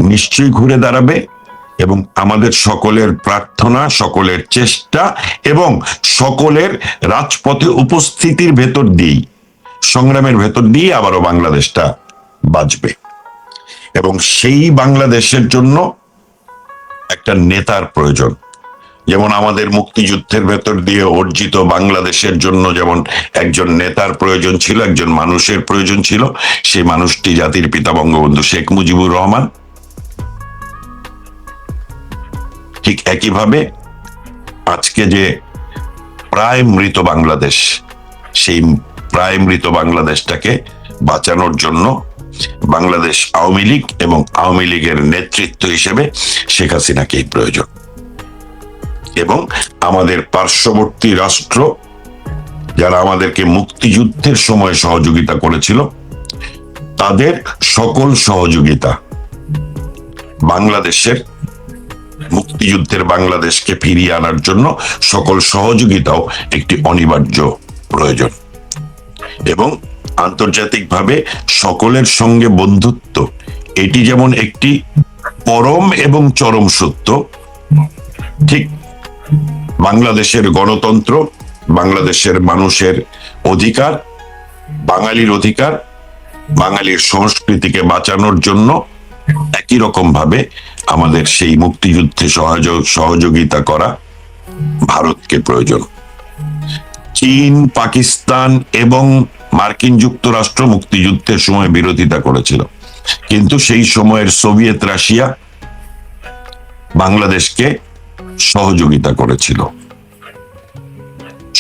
নিশ্চয়ই ঘুরে দাঁড়াবে, এবং আমাদের সকলের প্রার্থনা, সকলের চেষ্টা এবং সকলের রাজপথে উপস্থিতির ভেতর দিয়েই, সংগ্রামের ভেতর দিয়ে আবারও বাংলাদেশটা বাঁচবে। এবং সেই বাংলাদেশের জন্য একটা নেতার প্রয়োজন। যেমন আমাদের মুক্তিযুদ্ধের ভেতর দিয়ে অর্জিত বাংলাদেশের জন্য যেমন একজন নেতার প্রয়োজন ছিল, একজন মানুষের প্রয়োজন ছিল, সেই মানুষটি জাতির পিতা বঙ্গবন্ধু শেখ মুজিবুর রহমান। ঠিক একইভাবে আজকে যে প্রায় মৃত বাংলাদেশ, সেই প্রায় মৃত বাংলাদেশটাকে বাঁচানোর জন্য বাংলাদেশ আওয়ামী লীগ এবং আওয়ামী লীগের নেতৃত্ব হিসেবে শেখ হাসিনাকেই প্রয়োজন। এবং আমাদের পার্শ্ববর্তী রাষ্ট্র যারা আমাদেরকে মুক্তিযুদ্ধের সময় সহযোগিতা করেছিল, তাদের সকল সহযোগিতা বাংলাদেশের মুক্তিযুদ্ধের বাংলাদেশকে ফিরিয়ে আনার জন্য সকল সহযোগিতাও একটি অনিবার্য প্রয়োজন। এবং আন্তর্জাতিকভাবে সকলের সঙ্গে বন্ধুত্ব, এটি যেমন একটি পরম এবং চরম সত্য, ঠিক বাংলাদেশের গণতন্ত্র, বাংলাদেশের মানুষের অধিকার, বাঙালির অধিকার, বাঙালির সংস্কৃতিকে বাঁচানোর জন্য একই রকম ভাবে আমাদের সেই মুক্তিযুদ্ধে সহযোগিতা করা ভারতকে প্রয়োজন। চীন, পাকিস্তান এবং মার্কিন যুক্তরাষ্ট্র মুক্তিযুদ্ধের সময় বিরোধিতা করেছিল, কিন্তু সেই সময়ের সোভিয়েত রাশিয়া বাংলাদেশকে সহযোগিতা করেছিল।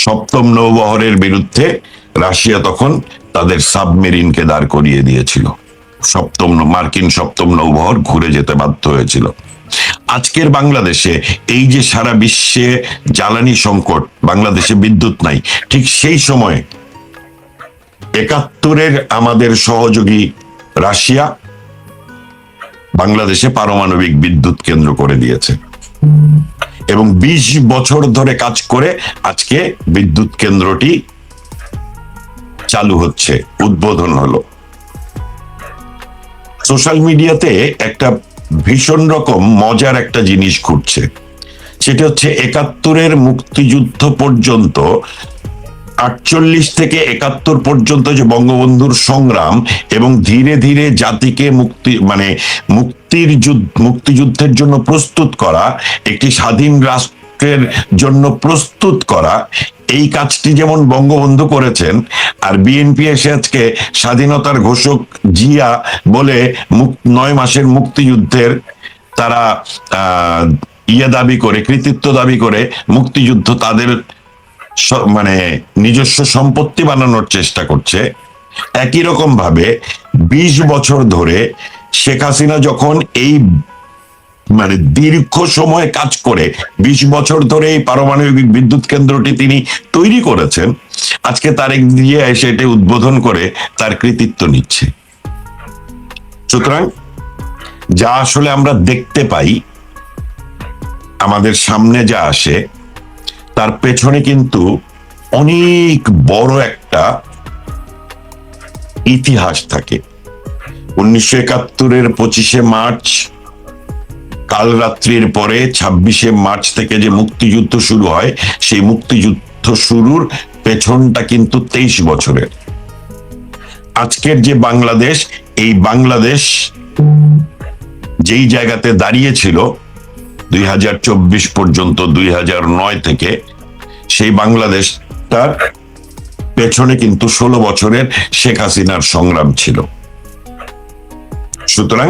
সপ্তম নৌবহরের বিরুদ্ধে রাশিয়া তখন তাদের সাবমেরিনকে দাঁড় করিয়ে দিয়েছিল। মার্কিন সপ্তম নৌবহর ঘুরে যেতে বাধ্য হয়েছিল। আজকের বাংলাদেশে এই যে সারা বিশ্বে জ্বালানি সংকট, বাংলাদেশে বিদ্যুৎ নাই, ঠিক সেই সময় ৭১-এর আমাদের সহযোগী রাশিয়া বাংলাদেশে পারমাণবিক বিদ্যুৎ কেন্দ্র করে দিয়েছে এবং ২০ বছর ধরে কাজ করে আজকে বিদ্যুৎ কেন্দ্রটি চালু হচ্ছে, উদ্বোধন হলো। সোশ্যাল মিডিয়াতে একটা ভীষণ রকম মজার একটা জিনিস ঘটছে, সেটা হচ্ছে ৭১-এর মুক্তিযুদ্ধ পর্যন্ত, ৪৮ থেকে ৭১ পর্যন্ত যে বঙ্গবন্ধুর সংগ্রাম এবং ধীরে ধীরে জাতিকে মুক্তিযুদ্ধের জন্য প্রস্তুত করা, একটি স্বাধীন রাষ্ট্রের জন্য প্রস্তুত করা, এই কাজটি যেমন বঙ্গবন্ধু করেছেন, আর বিএনপি এসে আজকে স্বাধীনতার ঘোষক জিয়া বলে ৯ মাসের মুক্তিযুদ্ধের তারা দাবি করে, কৃতিত্ব দাবি করে মুক্তিযুদ্ধ তাদের নিজস্ব সম্পত্তি বানানোর চেষ্টা করছে। একই রকম ভাবে ২০ বছর ধরে শেখ হাসিনা যখন এই দীর্ঘ সময় কাজ করে ২০ বছর ধরে এই পারমাণবিক বিদ্যুৎ কেন্দ্রটি তিনি তৈরি করেছেন, আজকে তারেক জিয়া এসে এটি উদ্বোধন করে তার কৃতিত্ব নিচ্ছে। সুতরাং যা আসলে আমরা দেখতে পাই, আমাদের সামনে যা আসে, তার পেছনে কিন্তু অনেক বড় একটা ইতিহাস থাকে। ১৯৭১-এর ২৫শে মার্চ কাল রাত্রির পরে ২৬শে মার্চ থেকে যে মুক্তিযুদ্ধ শুরু হয়, সেই মুক্তিযুদ্ধ শুরুর পেছনটা কিন্তু ২৩ বছরের। আজকের যে বাংলাদেশ, এই বাংলাদেশ যেই জায়গাতে দাঁড়িয়েছিল ২০২৪ পর্যন্ত, ২০০৯ থেকে, সেই বাংলাদেশটার পেছনে কিন্তু ১৬ বছরের শেখ হাসিনার সংগ্রাম ছিল। সুতরাং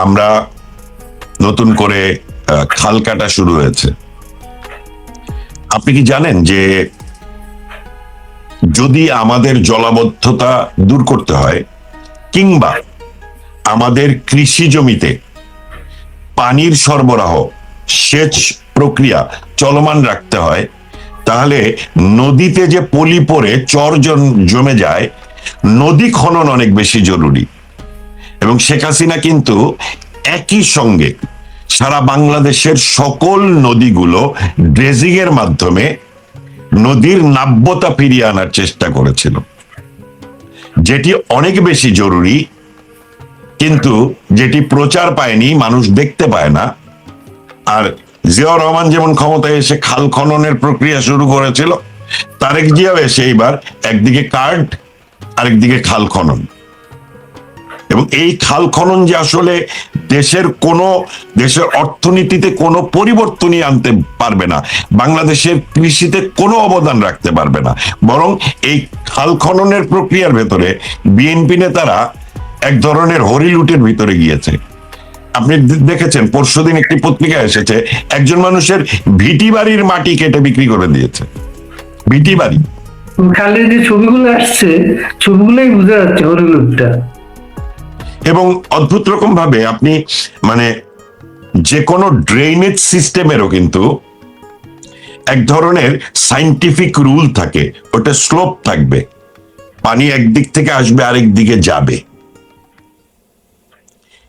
আমরা নতুন করে খাল কাটা শুরু হয়েছে। আপনি কি জানেন যে যদি আমাদের জলাবদ্ধতা দূর করতে হয়, কিংবা আমাদের কৃষি জমিতে পানির সরবরাহ, সেচ প্রক্রিয়া চলমান রাখতে হয়, তাহলে নদীতে যে পলি পড়ে চর জমে যায়, নদী খনন অনেক বেশি জরুরি। এবং শেখ হাসিনা কিন্তু একই সঙ্গে সারা বাংলাদেশের সকল নদীগুলো ড্রেজিং এর মাধ্যমে নদীর নাব্যতা ফিরিয়ে আনার চেষ্টা করেছিল, যেটি অনেক বেশি জরুরি। কিন্তু যেটি প্রচার পায়নি, মানুষ দেখতে পায় না। আর জিয়াউর রহমান যেমন ক্ষমতায় এসে খাল খননের প্রক্রিয়া শুরু করেছিল, তারেক জিয়াও এসে এইবার একদিকে কার্ড আরেকদিকে খাল খনন। এবং এই খাল খনন যে আসলে দেশের অর্থনীতিতে কোনো পরিবর্তনই আনতে পারবে না, বাংলাদেশের কৃষিতে কোনো অবদান রাখতে পারবে না, বরং এই খাল খননের প্রক্রিয়ার ভেতরে বিএনপি নেতারা এক ধরনের হরিলুটের ভিতরে গিয়েছে। আপনি দেখেছেন পরশুদিন একটি পত্রিকা এসেছে, একজন মানুষের ভিটি বাড়ির মাটি কেটে বিক্রি করে দিয়েছে। ভিটি বাড়ি, খালি যে ছবিগুলো আসছে, ছবিগুলোই বোঝা যাচ্ছে হরিলুটটা। এবং অদ্ভুত রকম ভাবে আপনি মানে যে কোনো ড্রেনেজ সিস্টেমেরও কিন্তু এক ধরনের সাইন্টিফিক রুল থাকে, ওটা স্লোপ থাকবে, পানি একদিক থেকে আসবে আরেক দিকে যাবে।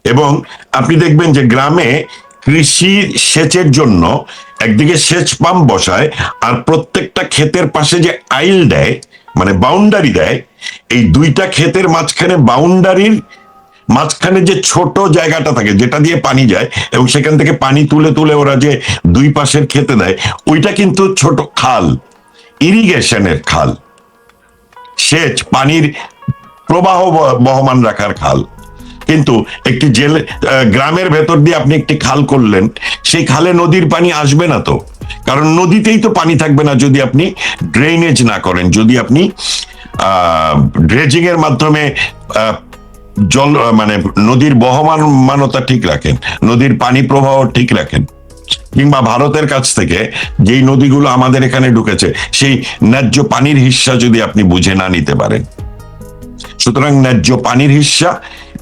এবং আপনি দেখবেন যে গ্রামে কৃষি সেচের জন্য একদিকে সেচ পাম্প বসায়, আর প্রত্যেকটা ক্ষেতের পাশে যে আইল দেয়, মানে বাউন্ডারি দেয়, এই দুইটা ক্ষেতের বাউন্ডারির মাঝখানে যে ছোট জায়গাটা থাকে যেটা দিয়ে পানি যায়, এবং সেখান থেকে পানি তুলে তুলে ওরা যে দুই পাশের খেতে দেয়, ওইটা কিন্তু ছোট খাল, ইরিগেশনের খাল, সেচ পানির প্রবাহ বহমান রাখার খাল। কিন্তু একটি গ্রামের ভেতর দিয়ে আপনি একটি খাল করলেন, সেই খালে নদীর পানি আসবে না তো, কারণ নদীতেই তো পানি থাকবে না যদি আপনি ড্রেনেজ না করেন, যদি আপনি ড্রেজিং এর মাধ্যমে জল মানে নদীর বহমানতা ঠিক রাখেন, নদীর পানি প্রবাহ ঠিক রাখেন, কিংবা ভারতের কাছ থেকে যেই নদীগুলো আমাদের এখানে ঢুকেছে সেই ন্যায্য পানির হিস্সা যদি আপনি বুঝে না নিতে পারেন। সুতরাং ন্যায্য পানির হিস্সা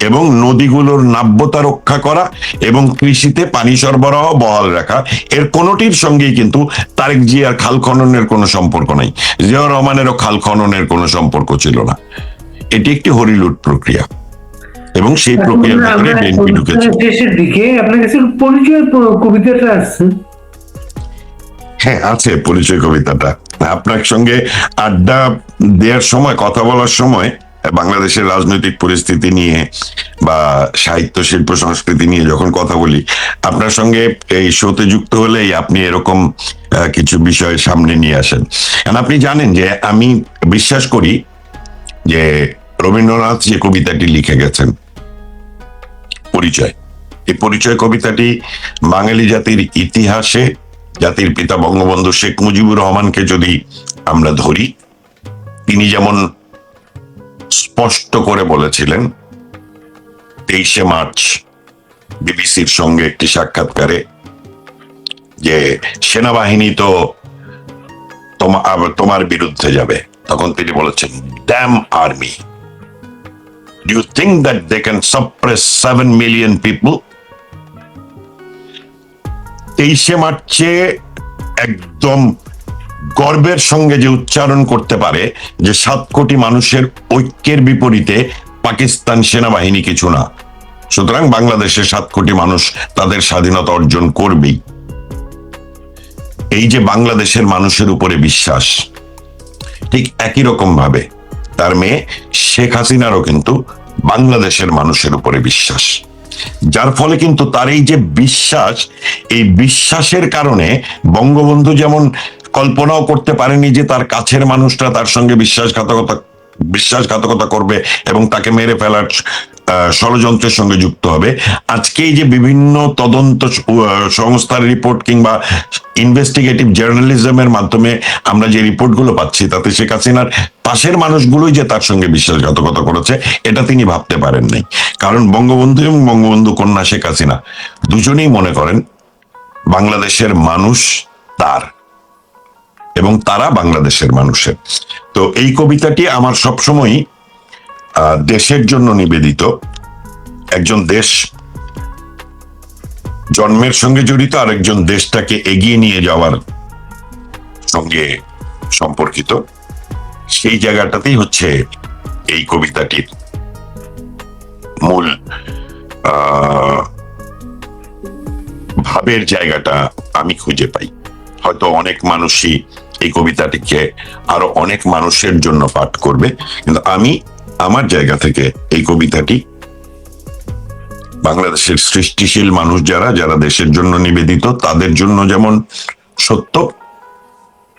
এবং নদীগুলোর নাব্যতা রক্ষা করা এবং কৃষিতে পানি সরবরাহ বহাল রাখা, এর কোনোটির সঙ্গেই কিন্তু তারেক জিয়ার খাল খননের কোনো সম্পর্ক নাই, জিয়াউর রহমানেরও খাল খননের কোনো সম্পর্ক ছিল না। এটি একটি হরিলুট প্রক্রিয়া, এবং সেই প্রক্রিয়ার ভিতরে বিএনপি ঢুকেছে। শেষের দিকে আপনার কাছে পরিচয় কবিতাটা আছে? হ্যাঁ, আছে পরিচয় কবিতাটা। আপনার সঙ্গে আড্ডা দেওয়ার সময়, কথা বলার সময় বাংলাদেশের রাজনৈতিক পরিস্থিতি নিয়ে বা সাহিত্য শিল্প সংস্কৃতি নিয়ে যখন কথা বলি, আপনার সঙ্গে এই শোতে যুক্ত হলেই আপনি এরকম কিছু বিষয় সামনে নিয়ে আসেন। কারণ আপনি জানেন যে আমি বিশ্বাস করি যে রবীন্দ্রনাথ যে কবিতাটি লিখে গেছেন পরিচয়, এই পরিচয় কবিতাটি বাঙালি জাতির ইতিহাসে জাতির পিতা বঙ্গবন্ধু শেখ মুজিবুর রহমানকে যদি আমরা ধরি, তিনি যেমন স্পষ্ট করে বলেছিলেন 23শে মার্চ বিবিসির সঙ্গে একটি সাক্ষাৎকারে যে সেনাবাহিনী তো তোমার বিরুদ্ধে যাবে, তখন তিনি বলেছেন, damn army, do you think that they can suppress 7 million people? 23শে মার্চে একদম গর্বের সঙ্গে যে উচ্চারণ করতে পারে যে 7 কোটি মানুষের ঐক্যের বিপরীতে পাকিস্তান সেনাবাহিনী কিছু না, সুতরাং বাংলাদেশের 7 কোটি মানুষ তাদের স্বাধীনতা অর্জন করবেই। এই যে বাংলাদেশের মানুষের উপরে বিশ্বাস, ঠিক একই রকম ভাবে তার মেয়ে শেখ হাসিনারও কিন্তু বাংলাদেশের মানুষের উপরে বিশ্বাস, যার ফলে কিন্তু তার এই যে বিশ্বাস, এই বিশ্বাসের কারণে বঙ্গবন্ধু যেমন কল্পনাও করতে পারেনি যে তার কাছের মানুষটা তার সঙ্গে বিশ্বাসঘাতকতা করবে এবং তাকে মেরে ফেলার ষড়যন্ত্রের সঙ্গে যুক্ত হবে। আজকে এই যে বিভিন্ন তদন্ত সংস্থার রিপোর্ট কিংবা ইনভেস্টিগেটিভ জার্নালিজমের মাধ্যমে আমরা যে রিপোর্টগুলো পাচ্ছি, তাতে শেখ হাসিনার পাশের মানুষগুলোই যে তার সঙ্গে বিশ্বাসঘাতকতা করেছে, এটা তিনি ভাবতে পারেন নাই। কারণ বঙ্গবন্ধু এবং বঙ্গবন্ধু কন্যা শেখ হাসিনা দুজনেই মনে করেন বাংলাদেশের মানুষ তার এবং তারা বাংলাদেশের মানুষের। তো এই কবিতাটি আমার সবসময় দেশের জন্য নিবেদিত। একজন দেশ জন্মের সঙ্গে জড়িত, আর একজন দেশটাকে এগিয়ে নিয়ে যাওয়ার সঙ্গে সম্পর্কিত, সেই জায়গাটাতেই হচ্ছে এই কবিতাটির মূল ভাবের জায়গাটা আমি খুঁজে পাই। হয়তো অনেক মানুষই এই কবিতাটিকে আরো অনেক মানুষের জন্য পাঠ করবে, কিন্তু আমি আমার জায়গা থেকে এই কবিতাটি বাংলাদেশের সৃষ্টিশীল মানুষ যারা যারা দেশের জন্য নিবেদিত, তাদের জন্য যেমন সত্য,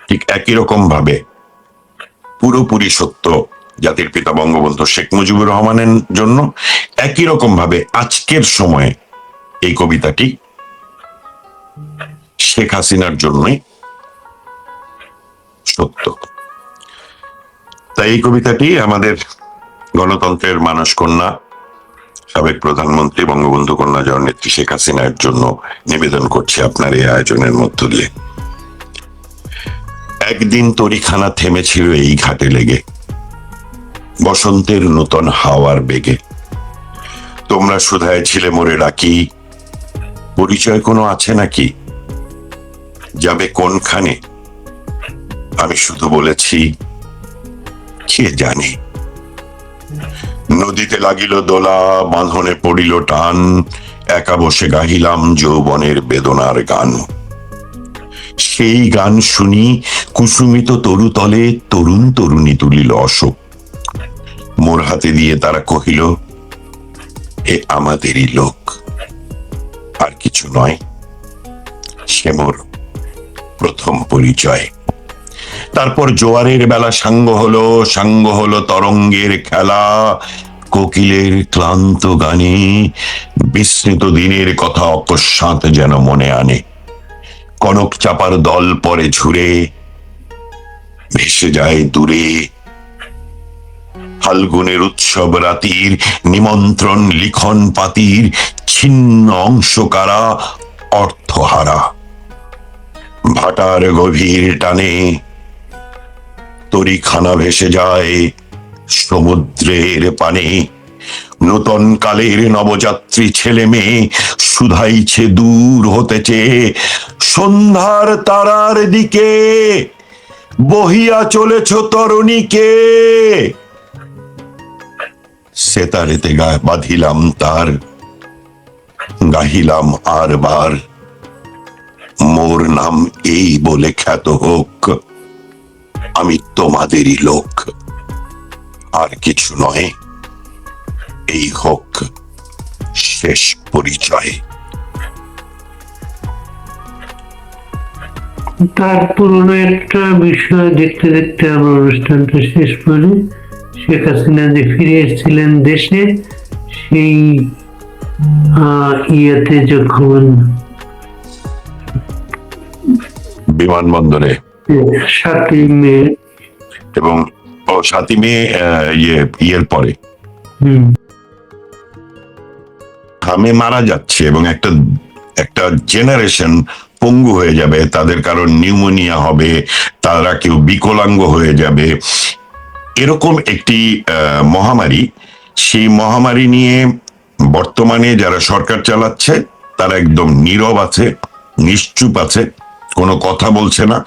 ঠিক একই রকম ভাবে পুরোপুরি সত্য জাতির পিতা বঙ্গবন্ধু শেখ মুজিবুর রহমানের জন্য, একই রকম ভাবে আজকের সময়ে এই কবিতাটি শেখ হাসিনার জন্যই সত্য। তাই এই কবিতাটি আমাদের গণতন্ত্রের মানস কন্যা, সাবেক প্রধানমন্ত্রী বঙ্গবন্ধু কন্যা জননেত্রী শেখ হাসিনার জন্য নিবেদন করছে আপনার এই আয়োজনের মধ্য দিয়ে। একদিন তরিখানা থেমেছিল এই ঘাটে লেগে, বসন্তের নূতন হাওয়ার বেগে। তোমরা শুধায় ছিলে মোরে ডাকি, পরিচয় কোনো আছে নাকি? যাবে কোনখানে? আমি শুধু বলেছি কে জানে। নদীতে লাগিল দোলা, বাঁধনে পড়িল টান, একা বসে গাহিলাম যৌবনের বেদনার গান। সেই গান শুনি কুসুমিত তরুতলে তরুণ তরুণী তুলিল অশোক। মোর হাতে দিয়ে তারা কহিল, এ আমাদেরই লোক। আর কিছু নয়, সে মোর প্রথম পরিচয়। তারপর জোয়ারের বেলা সাঙ্গ হলো তরঙ্গের খেলা। কোকিলের ক্লান্ত গানে বিস্মৃত দিনের কথা অকস্মাৎ যেন মনে আনে। কনক চাপার দল পরে ঝুরে ভেসে যায় দূরে। ফাল্গুনের উৎসব রাতির নিমন্ত্রণ লিখন পাতির ছিন্ন অংশ কারা অর্থহারা। ভাটার গভীর টানে তরিখানা ভেসে যায় সমুদ্রের পানে। নূতন কালের নবযাত্রী ছেলে মেয়ে শুধাইছে দূর হতেছে সন্ধ্যার তারার দিকে, বহিয়া চলেছ তরুণীকে। সেতারেতে গায়ে বাঁধিলাম তার, গাহিলাম আর বার, মোর নাম এই বলে খ্যাত হোক, আমি তোমাদেরই লোক। আর কিছু নয়, এই হোক শেষ পরিচয়। তার পুরনো একটা বিষয় দেখতে দেখতে আমার অনুষ্ঠানটা শেষ করি। শেখ হাসিনা যে ফিরে এসেছিলেন দেশে, সেই ইয়েতে যখন বিমানবন্দরে 7ই মে, এবং 7ই মে ইয়ের পরে হামে মারা যাচ্ছে এবং একটা জেনারেশন পঙ্গু হয়ে যাবে, তাদের কারণ নিউমোনিয়া হবে, তারা কেউ বিকলাঙ্গ হয়ে যাবে, এরকম একটি মহামারী। সেই মহামারী নিয়ে বর্তমানে যারা সরকার চালাচ্ছে তারা একদম নীরব আছে, নিশ্চুপ আছে, কোনো কথা বলছে না,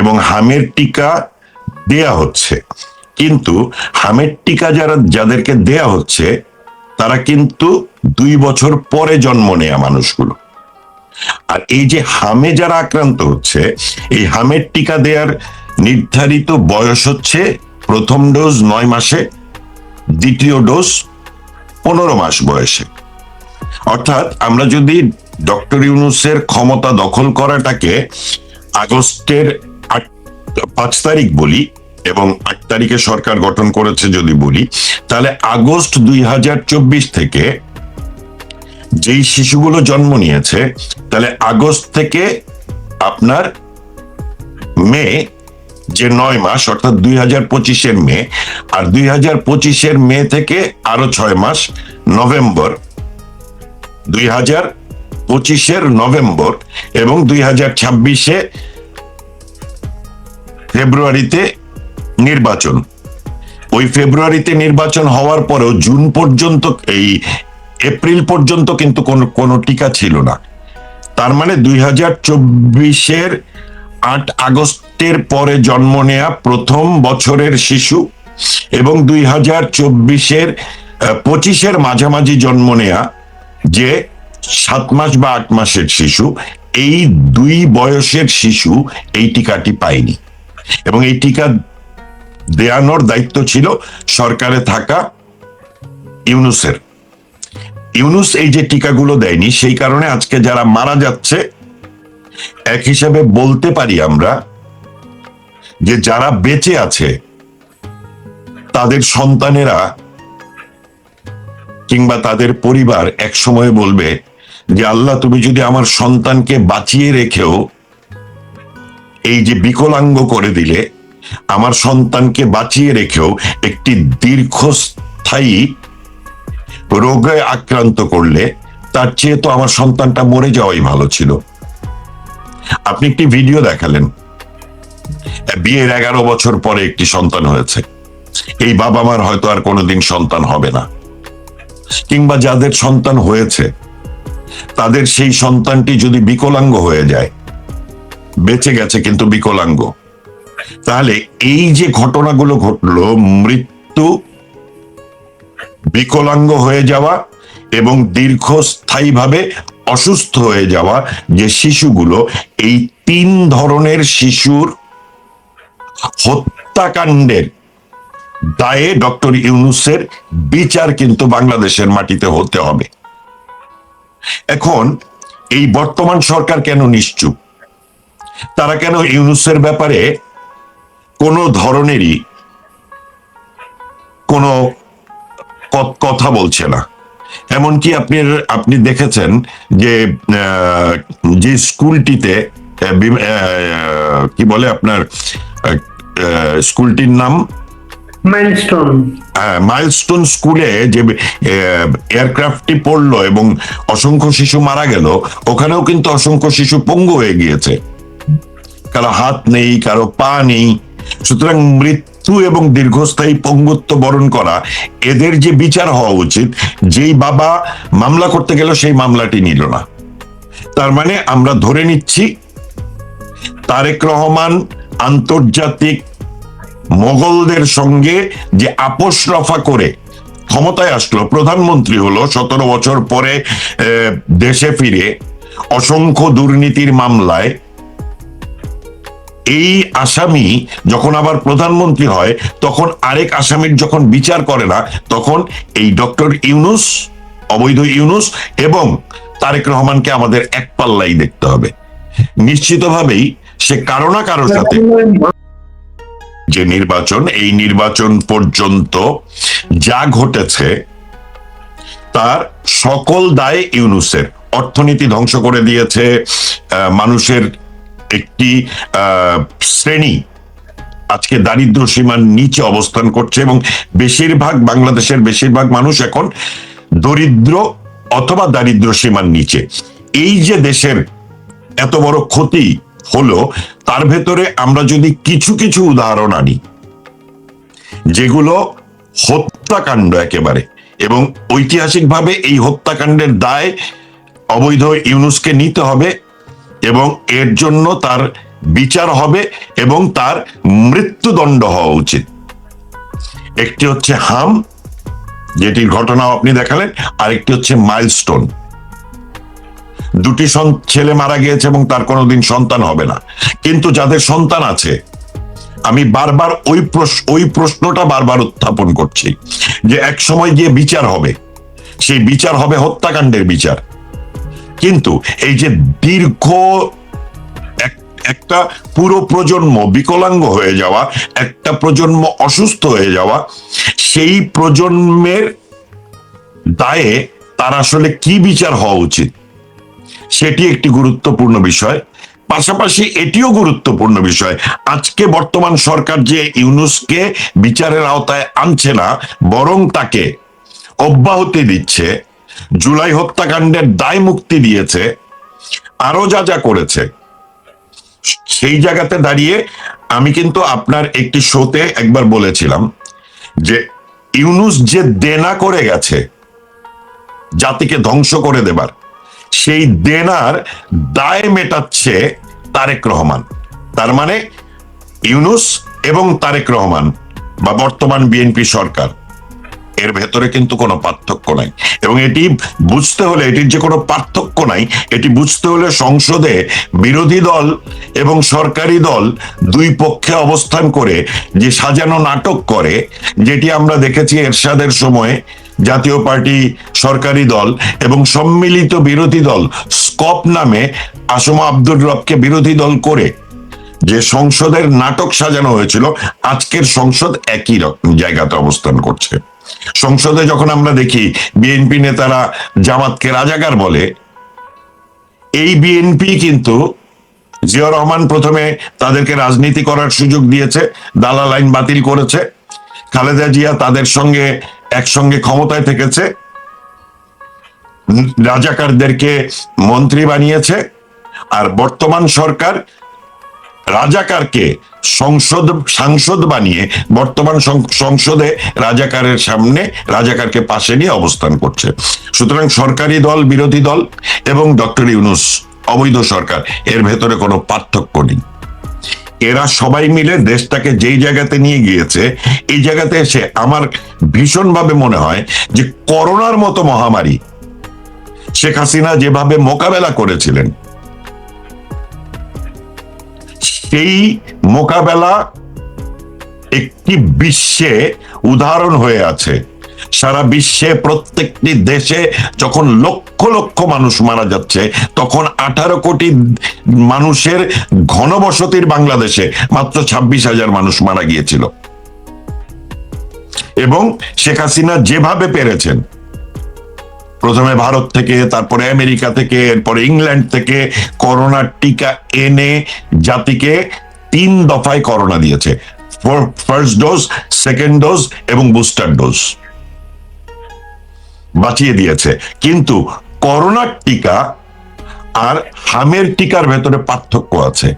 এবং হামের টিকা দেয়া হচ্ছে। কিন্তু হামের টিকা যাদেরকে দেয়া হচ্ছে তারা কিন্তু 2 বছর পরে জন্ম নেয়া মানুষগুলো। আর এই যে হামে যারা আক্রান্ত হচ্ছে, এই হামের টিকা দেওয়ার নির্ধারিত বয়স হচ্ছে প্রথম ডোজ 9 মাসে, দ্বিতীয় ডোজ 15 মাস বয়সে। অর্থাৎ আমরা যদি ডক্টর ইউনূসের ক্ষমতা দখল করাটাকে আগস্টের 5 তারিখ বলি এবং 8 তারিখে সরকার গঠন করেছে যদি বলি, তাহলে আগস্ট 2024 থেকে যেই শিশুগুলো জন্ম নিয়েছে, তাহলে আগস্ট থেকে আপনার মে যে 9 মাস, অর্থাৎ 2025-এর মে, আর 2025-এর মে থেকে আরো 6 মাস নভেম্বর, 2025-এর নভেম্বর, এবং 2026-এ ফেব্রুয়ারিতে নির্বাচন। ওই ফেব্রুয়ারিতে নির্বাচন হওয়ার পরেও জুন পর্যন্ত, এই এপ্রিল পর্যন্ত কিন্তু কোনো টিকা ছিল না। তার মানে 2024-এর 8 আগস্টের পরে জন্ম নেয়া প্রথম বছরের শিশু এবং 2024-এর 25-এর মাঝামাঝি জন্ম নেয়া যে 7 মাস বা 8 মাসের শিশু, এই 2 বয়সের শিশু এই টিকাটি পায়নি। এবং এই টিকা দেয়ানোর দায়িত্ব ছিল সরকারে থাকা ইউনূসের। ইউনূস এই যে টিকাগুলো দেয়নি, সেই কারণে আজকে যারা মারা যাচ্ছে, এক হিসাবে বলতে পারি আমরা যে যারা বেঁচে আছে তাদের সন্তানেরা কিংবা তাদের পরিবার এক সময় বলবে যে আল্লাহ, তুমি যদি আমার সন্তানকে বাঁচিয়ে রেখেও এই যে বিকলাঙ্গ করে দিলে, আমার সন্তানকে বাঁচিয়ে রেখেও একটি দীর্ঘস্থায়ী রোগে আক্রান্ত করলে, তার চেয়ে তো আমার সন্তানটা মরে যাওয়াই ভালো ছিল। আপনি একটি ভিডিও দেখালেন, বিয়ের 11 বছর পরে একটি সন্তান হয়েছে। এই বাবা মার হয়তো আর কোনোদিন সন্তান হবে না, কিংবা যাদের সন্তান হয়েছে তাদের সেই সন্তানটি যদি বিকলাঙ্গ হয়ে যায়, বেঁচে গেছে কিন্তু বিকলাঙ্গ, তাহলে এই যে ঘটনাগুলো ঘটলো, মৃত্যু, বিকলাঙ্গ হয়ে যাওয়া এবং দীর্ঘস্থায়ীভাবে অসুস্থ হয়ে যাওয়া যে শিশুগুলো, এই 3 ধরনের শিশুর হত্যাকাণ্ডের দায়ে ডক্টর ইউনূসের বিচার কিন্তু বাংলাদেশের মাটিতে হতে হবে। এখন এই বর্তমান সরকার কেন নিশ্চুপ? তারা কেন ইউনূসের ব্যাপারে কোনো ধরনেরই কোনো কথা বলছে না? এমনকি আপনি দেখেছেন যে স্কুলটিতে কি বলে আপনার স্কুলটির নাম মাইলস্টোন স্কুলে যে এয়ারক্রাফটটি পড়লো এবং অসংখ্য শিশু মারা গেল, ওখানেও কিন্তু অসংখ্য শিশু পঙ্গু হয়ে গিয়েছে, কারো হাত নেই, কারো পা নেই। সুতরাং মৃত্যু এবং দীর্ঘস্থায়ী পঙ্গুত্ব বরণ করা, এদের যে বিচার হওয়া উচিত, যেই বাবা মামলা করতে গেল সেই মামলাটি নিল না। তার মানে আমরা ধরে নিচ্ছি তারেক রহমান আন্তর্জাতিক মোগলদের সঙ্গে যে আপোষ রফা করে ক্ষমতায় আসলো, প্রধানমন্ত্রী হলো, 17 বছর পরে দেশে ফিরে অসংখ্য দুর্নীতির মামলায় এই আসামি যখন আবার প্রধানমন্ত্রী হয়, তখন আরেক আসামির যখন বিচার করে না, তখন এই ডক্টর ইউনূস, অবৈধ ইউনূস এবং তারেক রহমানকে আমাদের এক পাল্লাই দেখতে হবে। নিশ্চিতভাবেই সে কারো না কারোর সাথে যে নির্বাচন, এই নির্বাচন পর্যন্ত যা ঘটেছে তার সকল দায় ইউনূসের। অর্থনীতি ধ্বংস করে দিয়েছে, মানুষের একটি শ্রেণী আজকে দারিদ্র সীমার নিচে অবস্থান করছে এবং বাংলাদেশের বেশিরভাগ মানুষ এখন দরিদ্র অথবা দারিদ্র সীমার নিচে। এই যে দেশের এত বড় ক্ষতি হলো, তার ভেতরে আমরা যদি কিছু কিছু উদাহরণ আনি যেগুলো হত্যাকাণ্ড একেবারে, এবং ঐতিহাসিকভাবে এই হত্যাকাণ্ডের দায় অবৈধ ইউনূসকে নিতে হবে এবং এর জন্য তার বিচার হবে এবং তার মৃত্যুদণ্ড হওয়া উচিত। একটি হচ্ছে হাম, যেটির ঘটনাও আপনি দেখালেন, আরেকটি হচ্ছে মাইলস্টোন। দুটি ছেলে মারা গিয়েছে এবং তার কোনোদিন সন্তান হবে না, কিন্তু যাদের সন্তান আছে, আমি বারবার ওই প্রশ্নটা বারবার উত্থাপন করছি যে এক সময় গিয়ে বিচার হবে, সেই বিচার হবে হত্যাকাণ্ডের বিচার। কিন্তু এই যে দীর্ঘ একটা পুরো প্রজন্ম বিকলাঙ্গ হয়ে যাওয়া, একটা প্রজন্ম অসুস্থ হয়ে যাওয়া, সেই প্রজন্মের দায়ে তার আসলে কি বিচার হওয়া উচিত, সেটি একটি গুরুত্বপূর্ণ বিষয়। পাশাপাশি এটিও গুরুত্বপূর্ণ বিষয়, আজকে বর্তমান সরকার যে ইউনূসকে বিচারের আওতায় আনছে না, বরং তাকে অব্যাহতি দিচ্ছে, জুলাই হত্যাকাণ্ডের দায় মুক্তি দিয়েছে, আরো যা যা করেছে, সেই জায়গাতে দাঁড়িয়ে আমি কিন্তু আপনার একটি শোতে একবার বলেছিলাম যে ইউনূস যে দেনা করে গেছে জাতিকে ধ্বংস করে দেবার, সেই দেনার দায় মেটাচ্ছে তারেক রহমান। তার মানে ইউনূস এবং তারেক রহমান বা বর্তমান বিএনপি সরকার, এর ভেতরে কিন্তু কোনো পার্থক্য নাই। এবং এটি বুঝতে হলে, এটির যে কোনো পার্থক্য নাই, এটি বুঝতে হলে সংসদে বিরোধী দল এবং সরকারি দল দুই পক্ষে অবস্থান করে যে সাজানো নাটক করে, যেটি আমরা দেখেছি এরশাদের সময় জাতীয় পার্টি, সরকারি দল এবং সম্মিলিত বিরোধী দল স্কপ নামে আসম আব্দুর রবকে বিরোধী দল করে যে সংসদের নাটক সাজানো হয়েছিল, আজকের সংসদ একই জায়গাতে অবস্থান করছে। সংসদে যখন আমরা দেখি বিএনপি নেতারা জামাতকে রাজাকার বলে, এই বিএনপি কিন্তু জিয়াউর রহমান প্রথমে তাদেরকে রাজনীতি করার সুযোগ দিয়েছে, দালাল আইন বাতিল করেছে, খালেদা জিয়া তাদের সঙ্গে একসঙ্গে ক্ষমতায় থেকেছে, রাজাকারদেরকে মন্ত্রী বানিয়েছে, আর বর্তমান সরকার রাজাকারকে সাংসদ বানিয়ে বর্তমান সংসদে রাজাকারের সামনে রাজাকারকে পাশে নিয়ে অবস্থান করছে। সুতরাং সরকারি দল, বিরোধী দল এবং ডক্টর ইউনূস অবৈধ সরকার, এর ভেতরে কোনো পার্থক্য নেই। এরা সবাই মিলে দেশটাকে যেই জায়গাতে নিয়ে গিয়েছে, এই জায়গাতে এসে আমার ভীষণভাবে মনে হয় যে করোনার মতো মহামারী শেখ হাসিনা যেভাবে মোকাবেলা করেছিলেন, সেই মোকাবেলা একটি বিশ্বে উদাহরণ হয়ে আছে। সারা বিশ্বে প্রত্যেকটি দেশে যখন লক্ষ লক্ষ মানুষ মারা যাচ্ছে, তখন 18 কোটি মানুষের ঘনবসতির বাংলাদেশে মাত্র 26,000 মানুষ মারা গিয়েছিল। এবং শেখ হাসিনা যেভাবে পেরেছেন, প্রথমে ভারত থেকে, তারপরে আমেরিকা থেকে, এরপরে ইংল্যান্ড থেকে করোনার টিকা এনে জাতিকে 3 দফায় করোনা দিয়েছে, ফার্স্ট ডোজ, সেকেন্ড ডোজ এবং বুস্টার ডোজ বাঁচিয়ে দিয়েছে। কিন্তু করোনার টিকা আর হামের টিকার ভেতরে পার্থক্য আছে।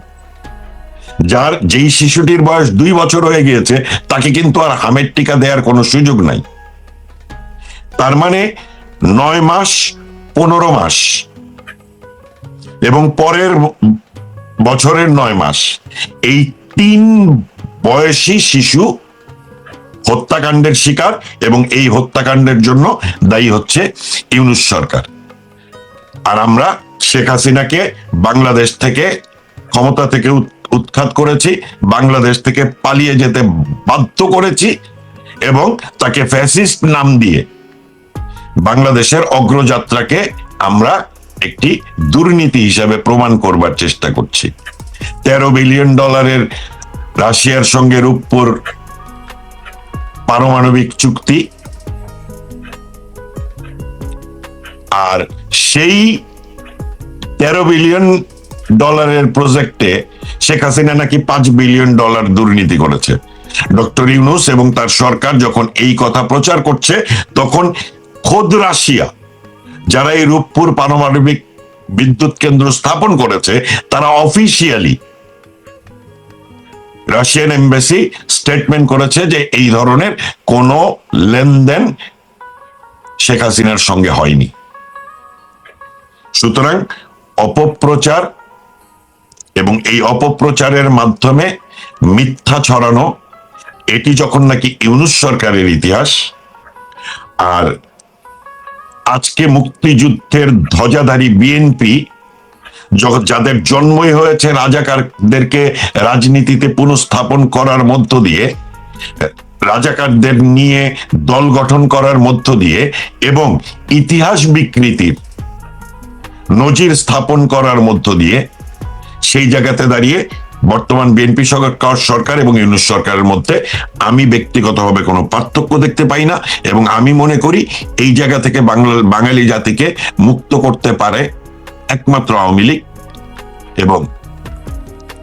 যেই শিশুটির বয়স 2 বছর হয়ে গিয়েছে, তাকে কিন্তু আর হামের টিকা দেওয়ার কোনো সুযোগ নাই। তার মানে 9 মাস, 15 মাস এবং পরের বছরের 9 মাস, এই 3 বয়সী শিশু হত্যাকাণ্ডের শিকার, এবং এই হত্যাকাণ্ডের জন্য দায়ী হচ্ছে ইউনূস সরকার। আর আমরা শেখ হাসিনাকে বাংলাদেশ থেকে, ক্ষমতা থেকে উৎখাত করেছি, বাংলাদেশ থেকে পালিয়ে যেতে বাধ্য করেছি এবং তাকে ফ্যাসিস্ট নাম দিয়ে বাংলাদেশের অগ্রযাত্রাকে আমরা একটি দুর্নীতি হিসাবে প্রমাণ করবার চেষ্টা করছি। $13 বিলিয়ন রাশিয়ার সঙ্গে রূপপুর পারমাণবিক চুক্তি, আর সেই $13 বিলিয়ন প্রজেক্টে শেখ হাসিনা নাকি $5 বিলিয়ন দুর্নীতি করেছে। ডক্টর ইউনূস এবং তার সরকার যখন এই কথা প্রচার করছে, তখন খোদ রাশিয়া, যারা এই রূপপুর পারমাণবিক বিদ্যুৎ কেন্দ্র স্থাপন করেছে, তারা অফিসিয়ালি রাশিয়ান এমবাসি স্টেটমেন্ট করেছে যে এই ধরনের কোনো লেনদেন শেখ হাসিনার সঙ্গে হয়নি। সুতরাং অপপ্রচার এবং এই অপপ্রচারের মাধ্যমে মিথ্যা ছড়ানো, এটি যখন নাকি ইউনূস সরকারের ইতিহাস, আর আজকে মুক্তিযুদ্ধের ধ্বজাধারী বিএনপি, যাদের জন্মই হয়েছে রাজাকারদেরকে রাজনীতিতে পুনঃস্থাপন করার মধ্য দিয়ে, রাজাকারদের নিয়ে দল গঠন করার মধ্য দিয়ে এবং ইতিহাস বিকৃতির নজির স্থাপন করার মধ্য দিয়ে, সেই জায়গাতে দাঁড়িয়ে বর্তমান বিএনপি সরকার এবং ইউনূস সরকারের মধ্যে আমি ব্যক্তিগতভাবে কোনো পার্থক্য দেখতে পাই না। এবং আমি মনে করি এই জায়গা থেকে বাঙালি জাতিকে মুক্ত করতে পারে একমাত্র আওয়ামী লীগ এবং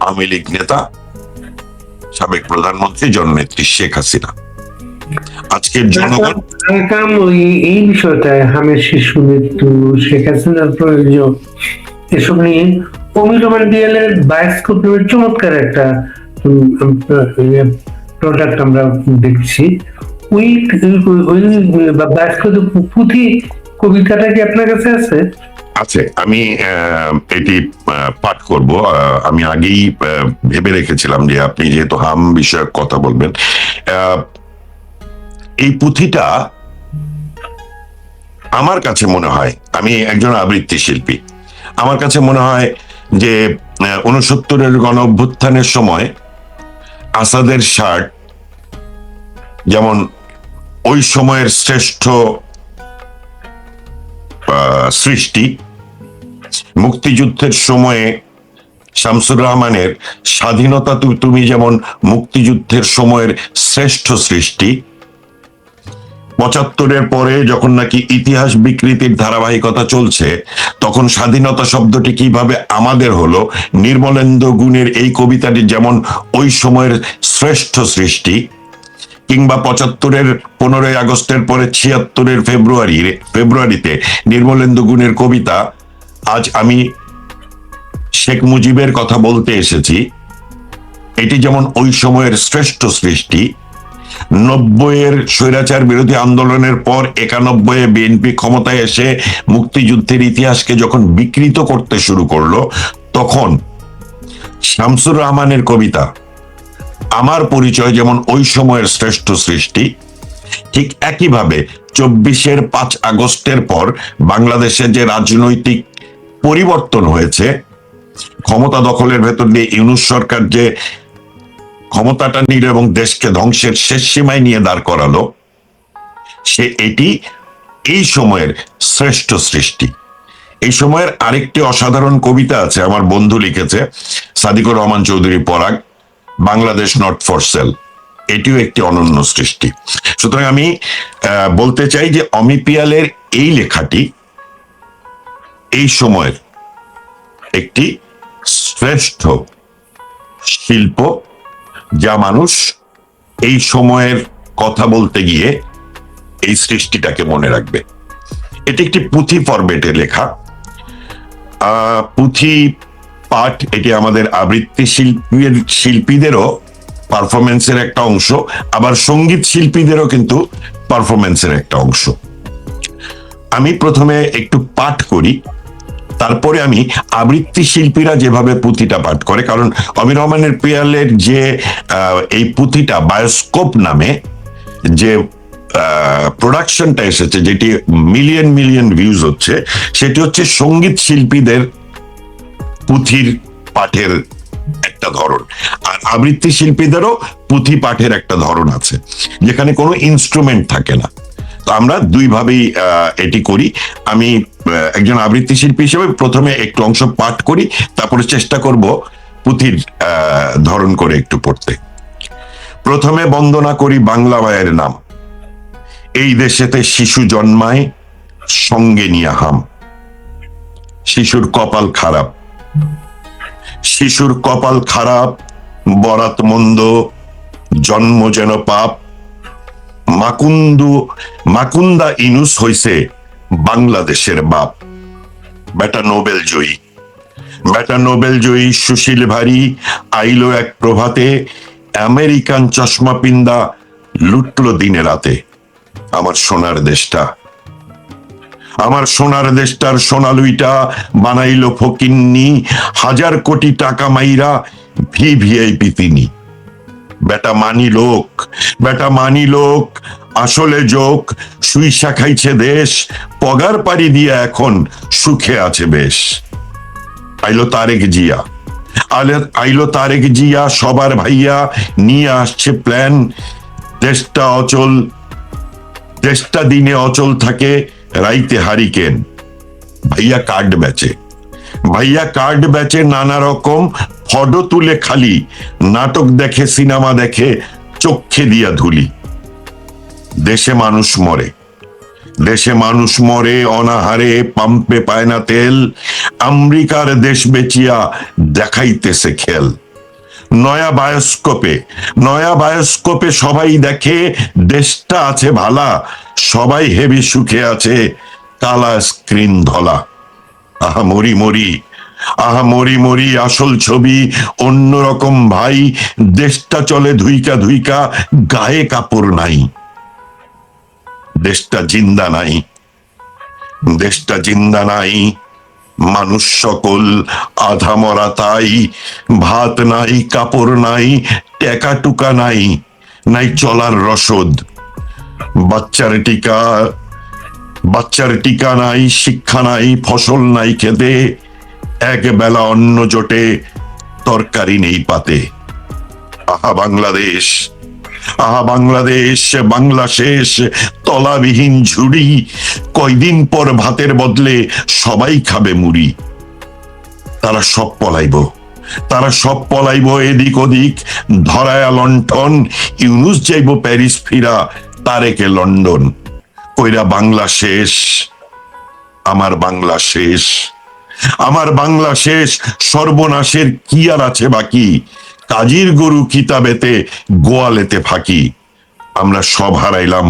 আওয়ামী লীগ নেতা সাবেক প্রধানমন্ত্রী জননেত্রী শেখ হাসিনা। আজকের জনগণ এই বিষয়টায়, হামের শিশু মৃত্যু, শেখ হাসিনার প্রয়োজন, এসব নিয়ে অমিরমান ডিএলের বায়োস্কোপ নামের চমৎকার একটা প্রোডাক্ট আমরা দেখছি। ওই বায়োস্কোপ পুঁথি কবিতাটা কি আপনার কাছে আছে? আছে, আমি এটি পাঠ করব। আমি আগেই ভেবে রেখেছিলাম যে আপনি যেহেতু হাম বিষয়ক কথা বলবেন, এই পুঁথিটা আমার কাছে মনে হয়, আমি একজন আবৃত্তি শিল্পী, আমার কাছে মনে হয় যে 69-এর গণ অভ্যুত্থানের সময় আসাদের শার্ট যেমন ওই সময়ের শ্রেষ্ঠ সৃষ্টি। মুক্তিযুদ্ধের সময়ে শামসুর রহমানের স্বাধীনতা তুমি যেমন মুক্তিযুদ্ধের সময়ের শ্রেষ্ঠ সৃষ্টি। ৭৫-এর পরে যখন নাকি ইতিহাস বিকৃতির ধারাবাহিকতা চলছে, তখন স্বাধীনতা শব্দটি কিভাবে আমাদের হলো, নির্মলেন্দু গুণের এই কবিতাটি যেমন ওই সময়ের শ্রেষ্ঠ সৃষ্টি। কিংবা ৭৫-এর 15ই আগস্টের পরে ৭৬-এর ফেব্রুয়ারিতে নির্মলেন্দু গুণের কবিতা আজ আমি শেখ মুজিবের কথা বলতে এসেছি, এটি যেমন ওই সময়ের শ্রেষ্ঠ সৃষ্টি। ৯০-এর স্বৈরাচার বিরোধী আন্দোলনের পর ৯১-এ বিএনপি ক্ষমতায় এসে মুক্তিযুদ্ধের ইতিহাসকে যখন বিকৃত করতে শুরু করলো, তখন শামসুর রহমানের কবিতা আমার পরিচয় যেমন ওই সময়ের শ্রেষ্ঠ সৃষ্টি, ঠিক একইভাবে ২৪-এর ৫ আগস্টের পর বাংলাদেশে যে রাজনৈতিক পরিবর্তন হয়েছে, ক্ষমতা দখলের ভেতর দিয়ে ইউনূস সরকার যে ক্ষমতাটা নিল এবং দেশকে ধ্বংসের শেষ সীমায় নিয়ে দাঁড় করালো, এটি এই সময়ের শ্রেষ্ঠ সৃষ্টি। এই সময়ের আরেকটি অসাধারণ কবিতা আছে, আমার বন্ধু লিখেছে, সাদিকুর রহমান চৌধুরী পরাগ, বাংলাদেশ নট ফর সেল। এটিও একটি অনন্য সৃষ্টি। সুতরাং আমি বলতে চাই যে অমি পিয়ালের এই লেখাটি এই সময়ের একটি শ্রেষ্ঠ শিল্প, যা মানুষ এই সময়ের কথা বলতে গিয়ে এই সৃষ্টিটাকে মনে রাখবে। এটি একটি পুঁথি ফরম্যাটে লেখা। পুঁথি পাঠ এটি আমাদের আবৃত্তি শিল্পীদেরও পারফরমেন্সের একটা অংশ, আবার সঙ্গীত শিল্পীদেরও কিন্তু পারফরমেন্সের একটা অংশ। আমি প্রথমে একটু পাঠ করি, তারপরে আমি আবৃত্তি শিল্পীরা যেভাবে পুঁথিটা পাঠ করে, কারণ অমি রহমানের পিয়ালের যে এই পুঁথিটা বায়োস্কোপ নামে যে প্রোডাকশনটা এসেছে, যেটি মিলিয়ন মিলিয়ন ভিউজ হচ্ছে, সেটি হচ্ছে সঙ্গীত শিল্পীদের পুঁথির পাঠের একটা ধরন, আর আবৃত্তি শিল্পীদেরও পুঁথি পাঠের একটা ধরন আছে, যেখানে কোনো ইনস্ট্রুমেন্ট থাকে না। তো আমরা দুইভাবেই এটি করি। আমি একজন আবৃত্তি শিল্পী হিসেবে প্রথমে একটু অংশ পাঠ করি, তারপরে চেষ্টা করব পুঁথির ধরন করে একটু পড়তে। প্রথমে বন্দনা করি বাংলা মায়ের নাম, এই দেশেতে শিশু জন্মায় সঙ্গে নিয়া হাম। শিশুর কপাল খারাপ, শিশুর কপাল খারাপ, বরাত মন্দ, জন্ম যেন পাপ। মাকুন্দা ইনুস হইছে বাংলাদেশের বাপ। বেটা নোবেল জয়ী, বেটা নোবেল জয়ী সুশীল ভারী, আইলো এক প্রভাতে, আমেরিকান চশমা পিন্দা লুটলো দিনে রাতে। আমার সোনার দেশটা, আমার সোনার দেশটার সোনালুইটা বানাইলো ফকিন্নি, ১০০০ কোটি টাকা মাইরা ভিভিআইপি তিনি। বেটা মানি লোক, বেটা মানি লোক, আসলে যোগ, সুইসা খাইছে দেশ, পগার পাড়ি দিয়ে এখন সুখে আছে বেশ। আইলো তারেক জিয়া, আইলো তারেক জিয়া সবার ভাইয়া, নিয়ে আসছে প্ল্যান। দেশটা অচল, দেশটা দিনে অচল থাকে, রাইতে হারিকেন। ভাইয়া কার্ড বেচে, ভাইয়া কার্ড বেচে নানা রকম, ফটো তুলে খালি, নাটক দেখে সিনেমা দেখে চোখে দিয়া ধুলি। দেশে মানুষ মরে, দেশে মানুষ মরে অনাহারে, পাম্পে পায় না তেল, আমেরিকার দেশ বেচিয়া দেখাইতেছে খেল। নয়া বায়োস্কোপে, নয়া বায়োস্কোপে সবাই দেখে দেশটা আছে ভালা, সবাই হেভি সুখে আছে, কালা স্ক্রিন ধলা। আহা মরি মরি, আহা মরি মরি, আসল ছবি অন্যরকম ভাই, দেশটা চলে ধুইকা ধুইকা, গায়ে কাপড় নাই। দেশটা জিন্দা নাই, দেশটা জিন্দা নাই, মানুষ সকল আধা মরা তাই। ভাত নাই, কাপড় নাই, টেকা টুকা নাই, নাই চলার রসদ। বাচ্চার টিকা নাই, শিক্ষা নাই, ফসল নাই খেতে, এক বেলা অন্ন জোটে, তরকারি নেই পাতে। আহা বাংলাদেশ, আহা বাংলাদেশ, বাংলা শেষ, তলাবিহীন ঝুড়ি, কয়দিন পর ভাতের বদলে সবাই খাবে মুড়ি। তারা সব পলাইব, তারা সব পলাইব এদিক ওদিক, ধরায়া লণ্ঠন, ইউনুস যাইব প্যারিস ফিরা, তারেকে লন্ডন। কইরা বাংলা শেষ, আমার বাংলা শেষ, আমার বাংলা শেষ, সর্বনাশের কি আর আছে বাকি, কাজীর গরু কিতাবেতে গোয়ালেতে ফাঁকি। আমরা সব হারাইলাম,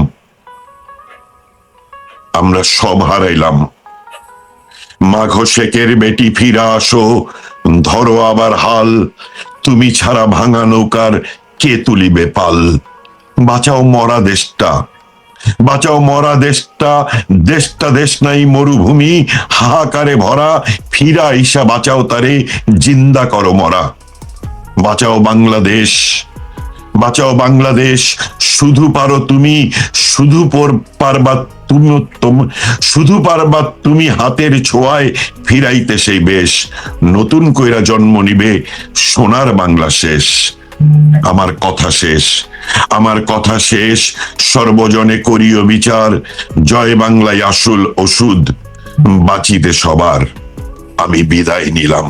আমরা সব হারাইলাম। মাঘ শেখের বেটি ফিরা আসো, ধরো আবার হাল, তুমি ছাড়া ভাঙা নৌকার কে তুলিবে পাল। বাঁচাও মরা দেশটা, বাঁচাও মরা দেশটা, দেশটা দেশ নাই মরুভূমি, হাহাকারে ভরা, ফিরা আইসা বাঁচাও তারে, জিন্দা করো মরা। বাঁচাও বাংলাদেশ, বাঁচাও বাংলাদেশ, শুধু পারো তুমি, শুধু পারবা তুমি, শুধু পারবা তুমি হাতের ছোঁয়ায় ফিরাইতে সেই বেশ, নতুন কইরা জন্ম নিবে সোনার বাংলা শেষ। আমার কথা শেষ, আমার কথা শেষ, সর্বজনে করিও বিচার, জয় বাংলায় আসল ওষুধ, বাঁচিতে সবার। আমি বিদায় নিলাম,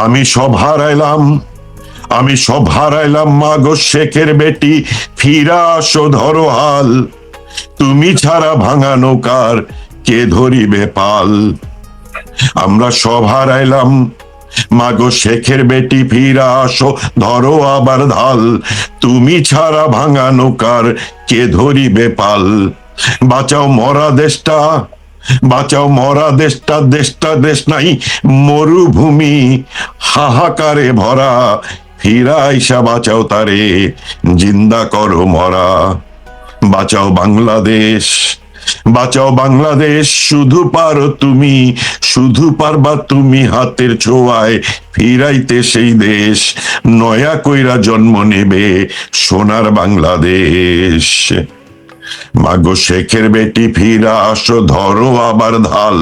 আমি সব হারাইলাম, আমি সব হারাইলাম। মাগো শেখের বেটি ফিরা আসো ধরো হাল, তুমি ছাড়া ভাঙা নৌকার কে ধরিবে পাল। আমরা সব হারাইলাম, মাগো শেখের বেটি ফিরা আসো ধরো আবার ধাল, তুমি ছাড়া ভাঙা নৌকার কে ধরিবে পাল। বাঁচাও মরা দেশটা, বাঁচাও মরা দেশটা, দেশটা দেশ নাই মরুভূমি, হাহাকারে ভরা, ফিরা আইসা বাঁচাও তারে, জিন্দা করো মরা। বাঁচাও বাংলাদেশ, বাঁচাও বাংলাদেশ, শুধু পারো তুমি, শুধু পারবা তুমি হাতের ছোঁয়ায় ফিরাইতে সেই দেশ, নয়া কইরা জন্ম নেবে সোনার বাংলাদেশ। মাগো শেখের বেটি ফিরা আসো ধরো আবার ধাল,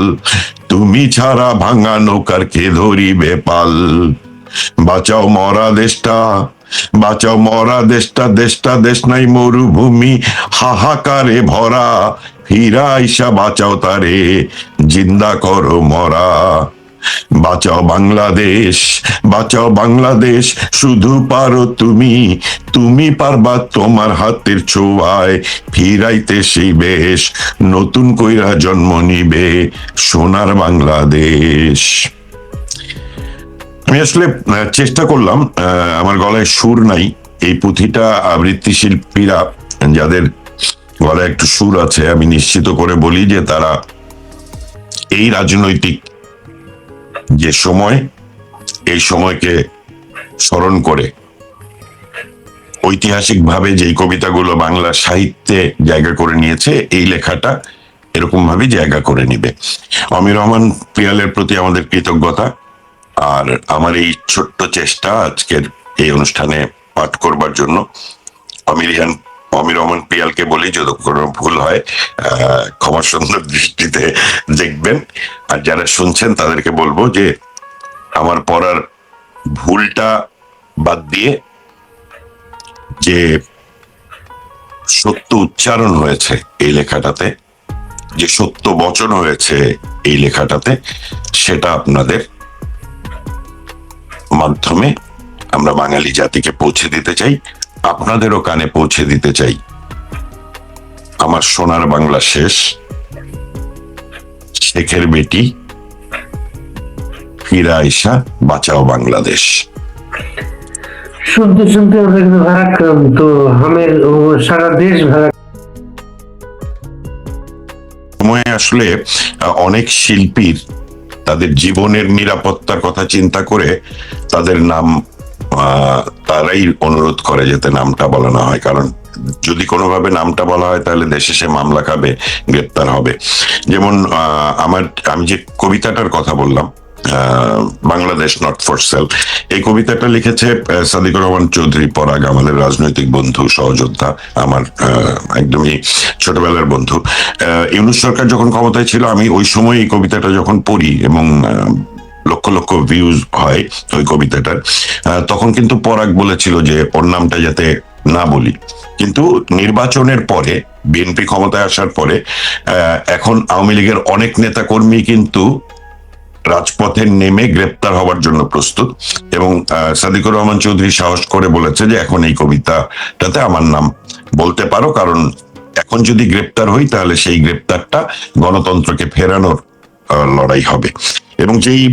তুমি ছাড়া ভাঙা নৌকার কে ধরিবে পাল। বাঁচাও মরা দেশটা, বাঁচাও মরা দেশটা, দেশটা দেশ নাই মরুভূমি, হাহাকারে ভরা, ফিরা আইসা বাঁচাও তারে, জিন্দা করো মরা। বাঁচাও বাংলাদেশ, বাঁচাও বাংলাদেশ, শুধু পারো তুমি, তুমি পারবা তোমার হাতের ছোঁয়ায় ফিরাইতে সেই বেশ, নতুন কইরা জন্ম নিবে সোনার বাংলাদেশ। আমি আসলে চেষ্টা করলাম, আমার গলায় সুর নাই। এই পুঁথিটা আবৃত্তি শিল্পীরা যাদের গলায় একটু সুর আছে, আমি নিশ্চিত করে বলি যে তারা এই রাজনৈতিক যে সময়, এই সময়কে স্মরণ করে ঐতিহাসিকভাবে যেই কবিতাগুলো বাংলা সাহিত্যে জায়গা করে নিয়েছে, এই লেখাটা এরকম ভাবে জায়গা করে নিবে। অমির রহমান পিয়ালের প্রতি আমাদের কৃতজ্ঞতা। আর আমার এই ছোট্ট চেষ্টা আজকের এই অনুষ্ঠানে পাঠ করবার জন্য অমির রহমান পিয়ালকে বলি, যদি কোনো ভুল হয় ক্ষমা সুন্দর দৃষ্টিতে দেখবেন। আর যারা শুনছেন তাদেরকে বলবো যে আমার পড়ার ভুলটা বাদ দিয়ে যে সত্য উচ্চারণ হয়েছে এই লেখাটাতে, যে সত্য বচন হয়েছে এই লেখাটাতে, সেটা আপনাদের মাধ্যমে আমরা বাঙালি জাতিকে পৌঁছে দিতে চাই, আপনাদেরও কানে পৌঁছে দিতে চাই। আমার সোনার বাংলা শেষ, শেখের বেটি ফিরা আইসা বাঁচাও বাংলাদেশ। শুনতে শুনতে আমরা কিন্তু ভারাক্রান্ত, আমের সারা দেশ সময়ে আসলে অনেক শিল্পীর তাদের জীবনের নিরাপত্তার কথা চিন্তা করে তাদের নাম তারাই অনুরোধ করে যাতে নামটা বলা না হয়, কারণ যদি কোনোভাবে নামটা বলা হয় তাহলে দেশে সে মামলা খাবে, গ্রেপ্তার হবে। যেমন আমি যে কবিতাটার কথা বললাম, বাংলাদেশ নট ফর সেল, এই কবিতাটা লিখেছে সাদিকুর রহমান চৌধুরী পরাগ, আমাদের রাজনৈতিক বন্ধু, সহযোদ্ধা, আমার একদমই ছোটবেলার বন্ধু। ইউনূস সরকার যখন ক্ষমতায় ছিল, আমি ওই সময় এই কবিতাটা যখন পড়ি এবং লক্ষ লক্ষ ভিউজ হয় ওই কবিতাটার, তখন কিন্তু পরাগ বলেছিল যে ওর নামটা যাতে না বলি, কিন্তু নির্বাচনের পরে, বিএনপি ক্ষমতায় আসার পরে এখন আওয়ামী লীগের অনেক নেতা কর্মী কিন্তু রাজপথে নেমে গ্রেপ্তার হওয়ার জন্য প্রস্তুত। এবং সাদিকুর রহমান চৌধুরী সাহস করে বলেছে যে এখন এই কবিতাটাতে আমার নাম বলতে পারো, কারণ এখন যদি গ্রেপ্তার হই তাহলে সেই গ্রেপ্তারটা গণতন্ত্রকে ফেরানোর লড়াই হবে। এবং যেই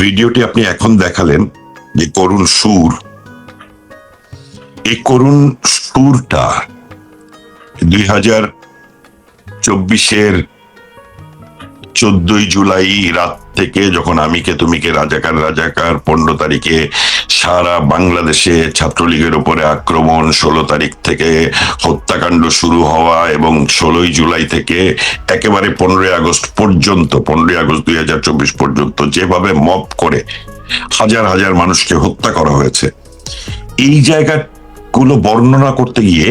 ভিডিওটি আপনি এখন দেখালেন, যে করুণ সুর, এই করুণ সুরটা 2024-এর 14ই জুলাই রাত থেকে, যখন আমিকে তুমিকে রাজাকার রাজাকার, 15 তারিখে সারা বাংলাদেশে ছাত্রলীগের উপরে আক্রমণ, 16 তারিখ থেকে হত্যাকাণ্ড শুরু হওয়া, এবং 16ই জুলাই থেকে একেবারে 15ই আগস্ট পর্যন্ত, 15ই আগস্ট 2024 পর্যন্ত যেভাবে মব করে হাজার হাজার মানুষকে হত্যা করা হয়েছে, এই জায়গাগুলো বর্ণনা করতে গিয়ে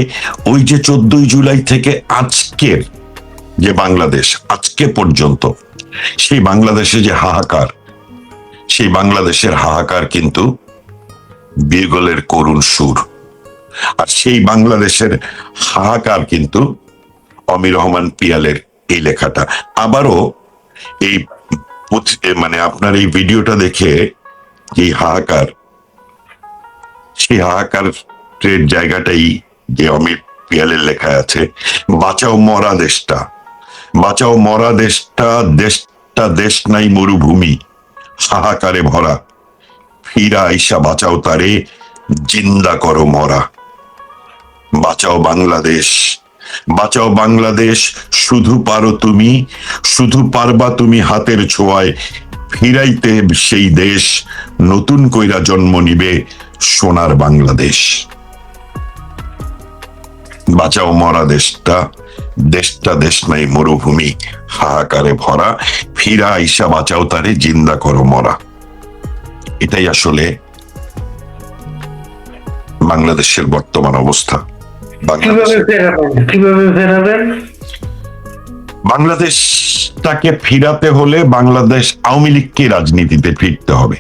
ওই যে 14ই জুলাই থেকে আজকের যে বাংলাদেশ, আজকে পর্যন্ত সেই বাংলাদেশে যে হাহাকার, সেই বাংলাদেশের হাহাকার কিন্তু বিরগলের করুণ সুর। আর সেই বাংলাদেশের হাহাকার কিন্তু অমির রহমান পিয়ালের এই লেখাটা। আবারও এই মানে আপনার এই ভিডিওটা দেখে যে হাহাকার, সেই হাহাকারের জায়গাটাই যে অমির পিয়ালের লেখা আছে, বাঁচাও মরা দেশটা, বাঁচাও মরা দেশটা, দেশটা দেশ নাই মরুভূমি, হাহাকারে ভরা, ফিরা আইসা বাঁচাও তারে, জিন্দা করো মরা। বাঁচাও বাংলাদেশ, বাঁচাও বাংলাদেশ, শুধু পারো তুমি, শুধু পারবা তুমি হাতের ছোঁয়ায় ফিরাইতে সেই দেশ, নতুন কইরা জন্ম নিবে সোনার বাংলাদেশ। বাঁচাও মরা দেশটা, দেশটা দেশ নাই মরুভূমি, হাহাকারে ভরা, ফিরা আইসা বাঁচাও তারে, জিন্দা করো মরা। এটাই আসলে বাংলাদেশের বর্তমান অবস্থা। কিভাবে ফেরাবেন? বাংলাদেশটাকে ফিরাতে হলে বাংলাদেশ আওয়ামী লীগকে রাজনীতিতে ফিরতে হবে।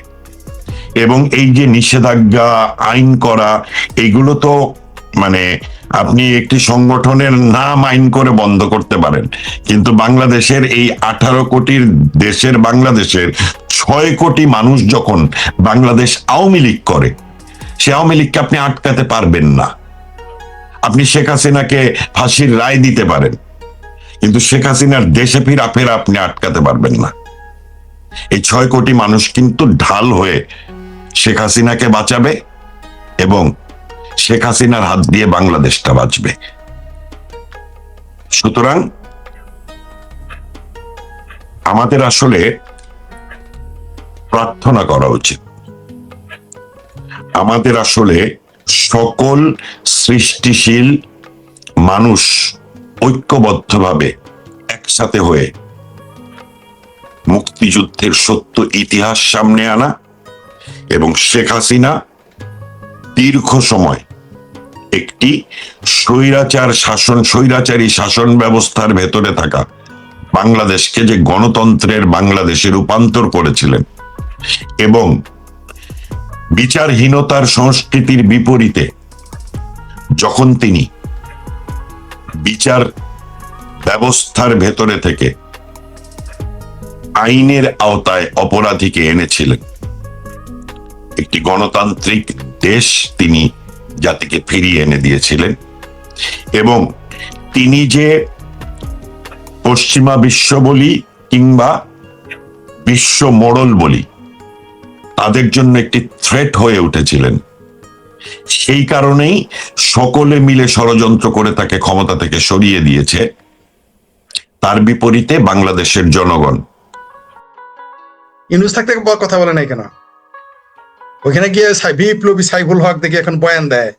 এবং এই যে নিষেধাজ্ঞা আইন করা, এগুলো তো মানে আপনি একটি সংগঠনের নাম আইন করে বন্ধ করতে পারেন, কিন্তু বাংলাদেশের এই 18 কোটির দেশের, বাংলাদেশের 6 কোটি মানুষ যখন বাংলাদেশ আওয়ামী লীগ করে, সে আওয়ামী লীগকে আপনি আটকাতে পারবেন না। আপনি শেখ হাসিনাকে ফাঁসির রায় দিতে পারেন, কিন্তু শেখ হাসিনার দেশে ফেরা আপনি আটকাতে পারবেন না। এই 6 কোটি মানুষ কিন্তু ঢাল হয়ে শেখ হাসিনাকে বাঁচাবে এবং শেখ হাসিনার হাত দিয়ে বাংলাদেশটা বাঁচবে। সুতরাং আমাদের আসলে প্রার্থনা করা উচিত, আমাদের আসলে সকল সৃষ্টিশীল মানুষ ঐক্যবদ্ধভাবে একসাথে হয়ে মুক্তিযুদ্ধের সত্য ইতিহাস সামনে আনা এবং শেখ হাসিনা দীর্ঘ সময় একটি স্বৈরাচারী শাসন ব্যবস্থার ভেতরে থাকা বাংলাদেশকে যে গণতন্ত্রের বাংলাদেশে রূপান্তর করেছিলেন, এবং বিচারহীনতার সংস্কৃতির বিপরীতে যখন তিনি বিচার ব্যবস্থার ভেতরে থেকে আইনের আওতায় অপরাধীকে এনেছিলেন, একটি গণতান্ত্রিক দেশ তিনি জাতিকে ফিরিয়ে এনে দিয়েছিলেন। এবং তিনি যে পশ্চিমা বিশ্ব বলি কিংবা বিশ্ব মোড়ল বলি, তাদের জন্য একটি থ্রেট হয়ে উঠেছিলেন। সেই কারণেই সকলে মিলে ষড়যন্ত্র করে তাকে ক্ষমতা থেকে সরিয়ে দিয়েছে। তার বিপরীতে বাংলাদেশের জনগণ। ইউনূস থাকতে কথা বলে নাই কেন? ওইখানে গিয়ে বিপ্লবী সাইফুল হক দেখি এখন বয়ান দেয়,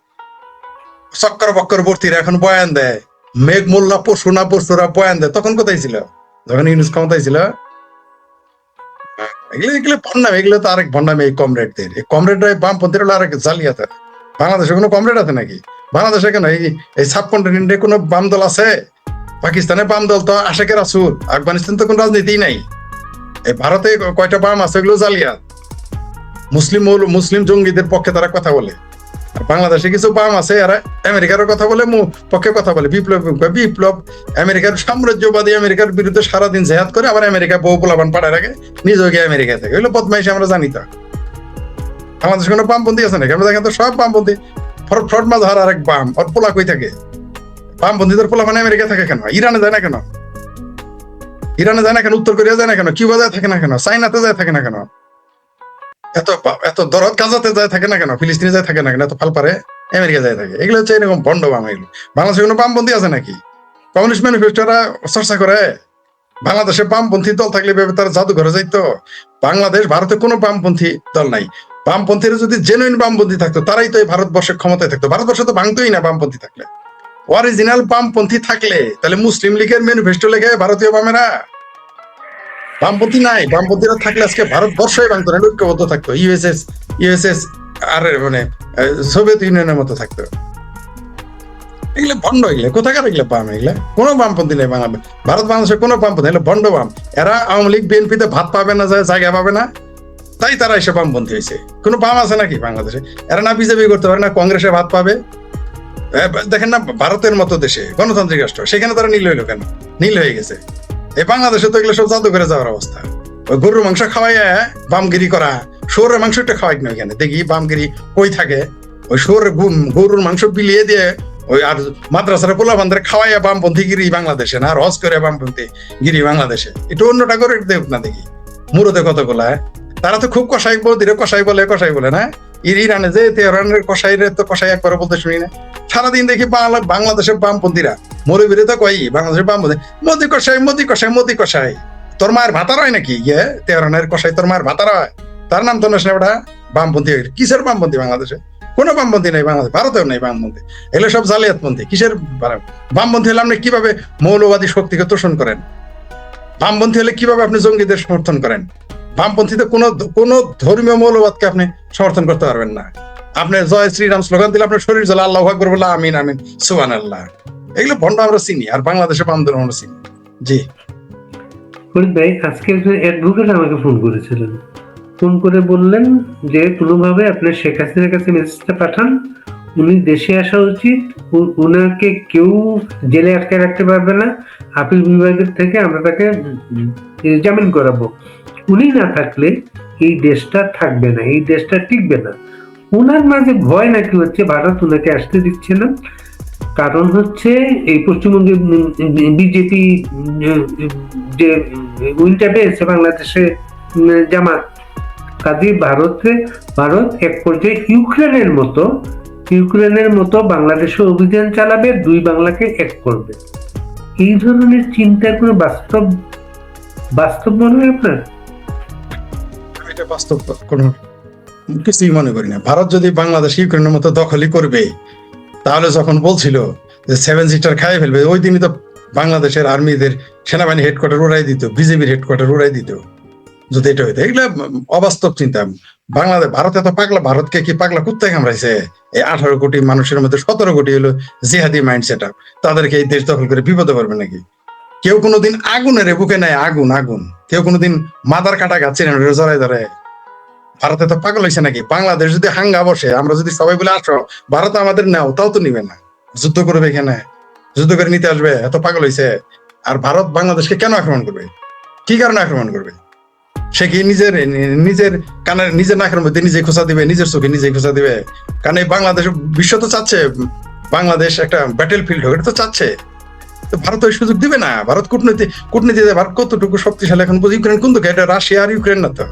চক্কর বক্কর বর্তিরা এখন বয়ান দেয়, মেঘ মোল্লা পরশুরা বয়ান দেয়। তখন কোথায় ছিল যখন ইউনূস ক্ষমতায় ছিল? এগুলো ভণ্ডামি, এগুলো তো আরেক ভণ্ডামি। এই কমরেডদের, এই কমরেডরা বামপন্থীরা হলো আরেক জালিয়াত। বাংলাদেশে কোনো কমরেড আছে নাকি? বাংলাদেশে কেন এই সাবকন্টিনেন্টে কোনো বাম দল আছে? পাকিস্তানে বাম দল তো আশেকে রাসূল, আফগানিস্তান তো কোনো রাজনীতি নাই। এই ভারতে কয়টা বাম আছে, এগুলো জালিয়াত। মুসলিম জঙ্গিদের পক্ষে তারা কথা বলে। আর বাংলাদেশে কিছু বাম আছে, এরা আমেরিকার কথা বলে, পক্ষে কথা বলে, বিপ্লব আমেরিকার সাম্রাজ্যবাদী আমেরিকার বিরুদ্ধে সারাদিন জেহাদ করে, আবার আমেরিকা বউ পোলাপান পাড়ায় রাখে, নিজেও গিয়ে আমেরিকা থেকে। এগুলো বদমাইশি আমরা জানি। তো আমাদের কোনো বামপন্থী আছে নাকি? আমরা দেখেন তো সব বামপন্থী। ফ্রড মাঝহার আরেক বাম, ওর পোলা কই থাকে? বামপন্থীদের পোলা মানে আমেরিকা থাকে কেন? ইরানে যায় না কেন? ইরানে যায় না কেন? উত্তর কোরিয়া যায় না কেন? কিউবা যায় থাকে না কেন? চাইনাতে যায় থাকে না কেন? এত দরদ গাজাতে যায় থাকে না কেন? ফিলিস্তিনে যায় থাকে না কেন? এত ফাল পারে আমেরিকা যায় থাকে। এগুলো হচ্ছে এরকম ভণ্ড বাম। এগুলো বাংলাদেশে কোনো বামপন্থী আছে নাকি? কমিউনিস্ট ম্যানিফেস্টোরা চর্চা করে। বাংলাদেশে বামপন্থী দল থাকলে ভেবে তারা জাদুঘরে যাইতো। বাংলাদেশ, ভারতে কোনো বামপন্থী দল নাই। বামপন্থীরা যদি জেনুইন বামপন্থী থাকতো, তারাই তো এই ভারতবর্ষে ক্ষমতায় থাকতো। ভারতবর্ষে তো ভাঙতোই না বামপন্থী থাকলে। অরিজিনাল বামপন্থী থাকলে তাহলে মুসলিম লীগের ম্যানিফেস্টো লেখে ভারতীয় বামেরা। বামপন্থী নাই, বামপন্থীরা থাকলে আজকে ভারতবর্ষই ভাঙতো না, ঐক্যবদ্ধ থাকতো। ইউএসএস আর মানে সোভিয়েত ইউনিয়নের মতো থাকতো। এগুলো ভণ্ড। এগুলো কোথাকার? এগুলো বাম। এগুলো কোনো বামপন্থী নেই বাংলাদেশ, ভারত বাংলাদেশের কোনো বামপন্থী। এগুলো ভণ্ড বাম। এরা আওয়ামী লীগ বিএনপিতে ভাত পাবে না, জায়গা পাবে না, তাই তারা এসে বামপন্থী হয়েছে। কোনো বাম আছে নাকি বাংলাদেশে? এরা না বিজেপি করতে পারে, না কংগ্রেসে ভাত পাবে। দেখেন না, ভারতের মতো দেশে, গণতান্ত্রিক রাষ্ট্র, সেখানে তারা নীল হইলো কেন? নীল হয়ে গেছে। এই বাংলাদেশে তো এগুলো সব জাদু করে যাওয়ার অবস্থা। ওই গরুর মাংস খাওয়াইয়া বামগিরি করা, শুয়োরের মাংস একটা খাওয়াই না এখানে। দেখি বামগিরি কই থাকে? ওই গরুর মাংস বিলিয়ে দিয়ে ওই আর মাদ্রাসার পোলাপানদের খাওয়াইয়া বামপন্থী গিরি বাংলাদেশে না, আর হজ করে বামপন্থী গিরি বাংলাদেশে। একটু অন্যটা করে দেখ না দেখি। মুরতে কতগুলা তারা তো খুব কষাই বৌদিরে কষাই বলে না। ইরানে যে তেহরানের কষাইরে তো কষাই একবারে বলতে শুনি না। সারাদিন দেখি বাংলাদেশের বামপন্থীরা মরুবিরে তো কই বাংলাদেশের বামপন্থী মোদি কষাই। তোর মায়ের ভাতার হয় নাকি? ইয়ে তেহরানের কষাই তোর মায়ের ভাতার হয়? তার নাম তো না ওটা বামপন্থী। কিসের বামপন্থী বাংলাদেশে? কোনো বামপন্থী নেই বাংলাদেশ, ভারতেও নেই বামপন্থী। এগুলো সব জালিয়াতপন্থী। কিসের বামপন্থী হলে আপনি কিভাবে মৌলবাদী শক্তিকে তোষণ করেন? বামপন্থী হলে কিভাবে আপনি জঙ্গিদের সমর্থন করেন? বামপন্থীতে কোন ধর্মীয় মৌলবাদকে আপনি সমর্থন করতে পারবেন না। আপনি জয় শ্রীরাম স্লোগান দিলে আপনার শরীর জ্বলে, আল্লাহু আকবার বলে আমিন আমিন সুবহানাল্লাহ। এগুলো ভণ্ড আমরা চিনি, আর বাংলাদেশে বামদের আমরা চিনি। জি ফরিদ ভাই, আজকে একজন অ্যাডভোকেট আমাকে ফোন করেছিলেন। ফোন করে বললেন যে কোনোভাবে আপনি শেখ হাসিনার কাছে মেসেজটা পাঠান, উনি দেশে আসা উচিত, উনাকে কেউ জেলে আটকে রাখতে পারবে না, আপিল বিভাগের থেকে আমরা তাকে জামিন করাবো। উনি না থাকলে এই দেশটা থাকবে না, এই দেশটা টিকবে না। উনার মাঝে ভয় নাকি হচ্ছে ভারত উনাকে আসতে দিচ্ছে না, কারণ হচ্ছে এই পশ্চিমবঙ্গে বিজেপি যে উইনটা পেয়েছে বাংলাদেশে জামাত, কাজে ভারত এক পর্যায়ে ইউক্রেনের মতো বাংলাদেশে অভিযান চালাবে, দুই বাংলাকে এক করবে। এই ধরনের চিন্তার কোনো বাস্তব মনে হয় আপনার? এটা বাস্তব কোনো কিছুই মনে করি না। ভারত যদি বাংলাদেশ ইউক্রেনের মতো দখলই করবে, তাহলে যখন বলছিল যে 7 সিটার খাই ফেলবে, ওই দিনই তো বাংলাদেশের আর্মিদের সেনাবাহিনী হেডকোয়ার্টার উড়াই দিত, বিজেপির হেডকোয়ার্টার উড়াই দিত যদি এটা হইতো। এগুলো অবাস্তব চিন্তা। ভারত এত পাগলা, ভারতকে কি পাগলা কুত্তায় কামড়াইছে? এই 18 কোটি মানুষের মধ্যে 17 কোটি হলো জিহাদি মাইন্ড সেট আপ। তাদেরকে এই দেশ দখল করে বিপদে পারবে নাকি? কেউ কোনোদিন আগুনের বুকে নেয়, আগুন কেউ কোনোদিন মাদার কাটা গাছ জড়াই ধরে? ভারত এত পাগল হয়েছে নাকি? বাংলাদেশ যদি হাঙ্গা বসে, আমরা যদি সবাই বলে আসো ভারত আমাদের নাও, তাও তো নিবে না। যুদ্ধ করবে, এখানে যুদ্ধ করে নিতে আসবে? এত পাগল হয়েছে? আর ভারত বাংলাদেশকে কেন আক্রমণ করবে? কি কারণে আক্রমণ করবে? সে কি নিজের কানের নিজের নাকের মধ্যে নিজে খোঁচা দিবে, নিজের চোখে নিজে খোঁচা দিবে? কারণ এই বাংলাদেশ, বিশ্ব তো চাচ্ছে বাংলাদেশ একটা ব্যাটেল ফিল্ড হোক, এটা তো চাচ্ছে। তো ভারত ওই সুযোগ দিবে না। ভারত কূটনীতিতে ভারত কতটুকু শক্তিশালী এখন বুঝি? ইউক্রেন কোন দিকে? এটা রাশিয়া আর ইউক্রেন না তো,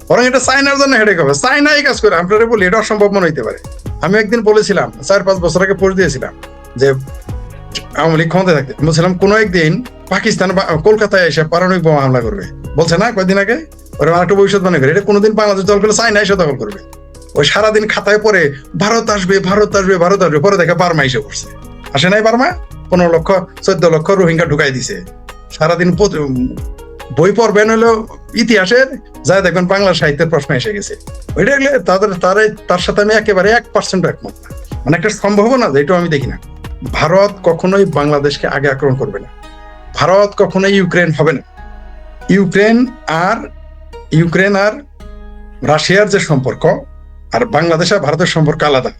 বরং এটা চায়নার জন্য হেডেক হবে। চায়না এই কাজ করে, আপনারা বলি এটা অসম্ভব মনে হইতে পারে। আমি একদিন বলেছিলাম, 4-5 বছর আগে পড়ে দিয়েছিলাম যে আওয়ামী লীগ ক্ষমতায় থাকতে, বলছিলাম কোনো একদিন পাকিস্তান বা কলকাতায় এসে পারমাণবিক বোমা হামলা করবে। বলছে না কয়েকদিন আগে, ওরা একটা ভবিষ্যৎ মনে করে। এটা কোনোদিন বাংলাদেশ দল করে চায়না এসে দখল করবে। ওই সারাদিন খাতায় পরে ভারত আসবে, পরে দেখে বার্মা এসে পড়ছে। আসে নাই বার্মা? 15 লক্ষ 14 লক্ষ রোহিঙ্গা ঢুকাই দিছে। সারাদিন বই পড়বেন হলো ইতিহাসের, যা দেখবেন বাংলা সাহিত্যের প্রশ্ন এসে গেছে। ওইটা তার সাথে আমি একেবারে 1% একমত না। মানে একটা সম্ভাবনা যেটা আমি দেখি না। ভারত কখনোই বাংলাদেশকে আগে আক্রমণ করবে না। ভারত কখনোই ইউক্রেন হবে না। ইউক্রেন আর রাশিয়ার যে সম্পর্ক, আর বাংলাদেশ আর ভারতের সম্পর্ক আলাদা,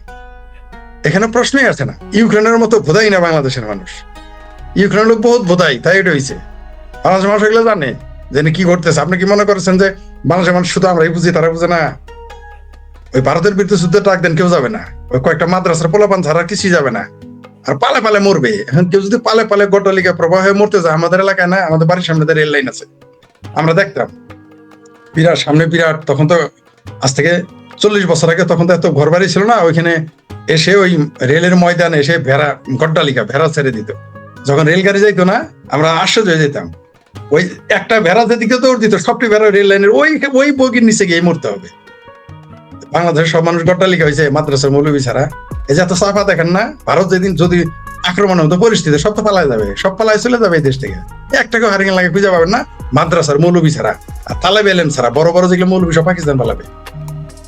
এখানে প্রশ্নই আছে না। ইউক্রেনের মতো বোধাই না বাংলাদেশের মানুষ, ইউক্রেনের লোক বহুত বোধাই, তাই এটা হয়েছে। বাংলাদেশের মানুষ এগুলো জানে যে কি করতেছে। আপনি কি মনে করছেন যে বাংলাদেশের মানুষ শুধু আমরাই বুঝি, তারা বুঝে না? ওই ভারতের বিরুদ্ধে যুদ্ধে ডাক দেন, কেউ যাবে না। ওই কয়েকটা মাদ্রাসার পোলাপান ছাড়া কিছুই যাবে না। আর পালে পালে মরবে। এখন কেউ যদি পালে পালে গড্ডলিকা প্রবাহ হয়ে মরতে যায়, আমাদের এলাকায় না, আমাদের বাড়ির সামনে রেল লাইন আছে, আমরা দেখতাম বিরাট সামনে বিরাট, তখন তো আজ থেকে 40 বছর আগে তখন তো এত ঘর বাড়ি ছিল না, ওইখানে এসে ওই রেলের ময়দানে এসে ভেড়া, গড্ডালিকা ভেড়া ছেড়ে দিত। যখন রেলগাড়ি যাইতো না, আমরা আশ্চর্য হয়ে যেতাম। ওই একটা ভেড়া যেদিকে দৌড় দিত, সবটি ভেড়া রেল লাইনের ওই বগির নিচে গিয়ে মরতে হবে। বাংলাদেশের সব মানুষ গড্ডালিকা হয়েছে মাদ্রাসার মৌলবী ছাড়া। এই যে এত চাপা দেখেন না, ভারত যেদিন যদি আক্রমণ হতো পরিস্থিতি, সব তো পালাই যাবে, সব পালাই চলে যাবে এই দেশ থেকে। একটাকে হারিয়ে লাগে খুঁজে পাবেন না মাদ্রাসার মৌলবী ছাড়া, আর তালেব এলেম ছাড়া। বড় বড় যেগুলো মৌলবী সব পাকিস্তান পালাবে,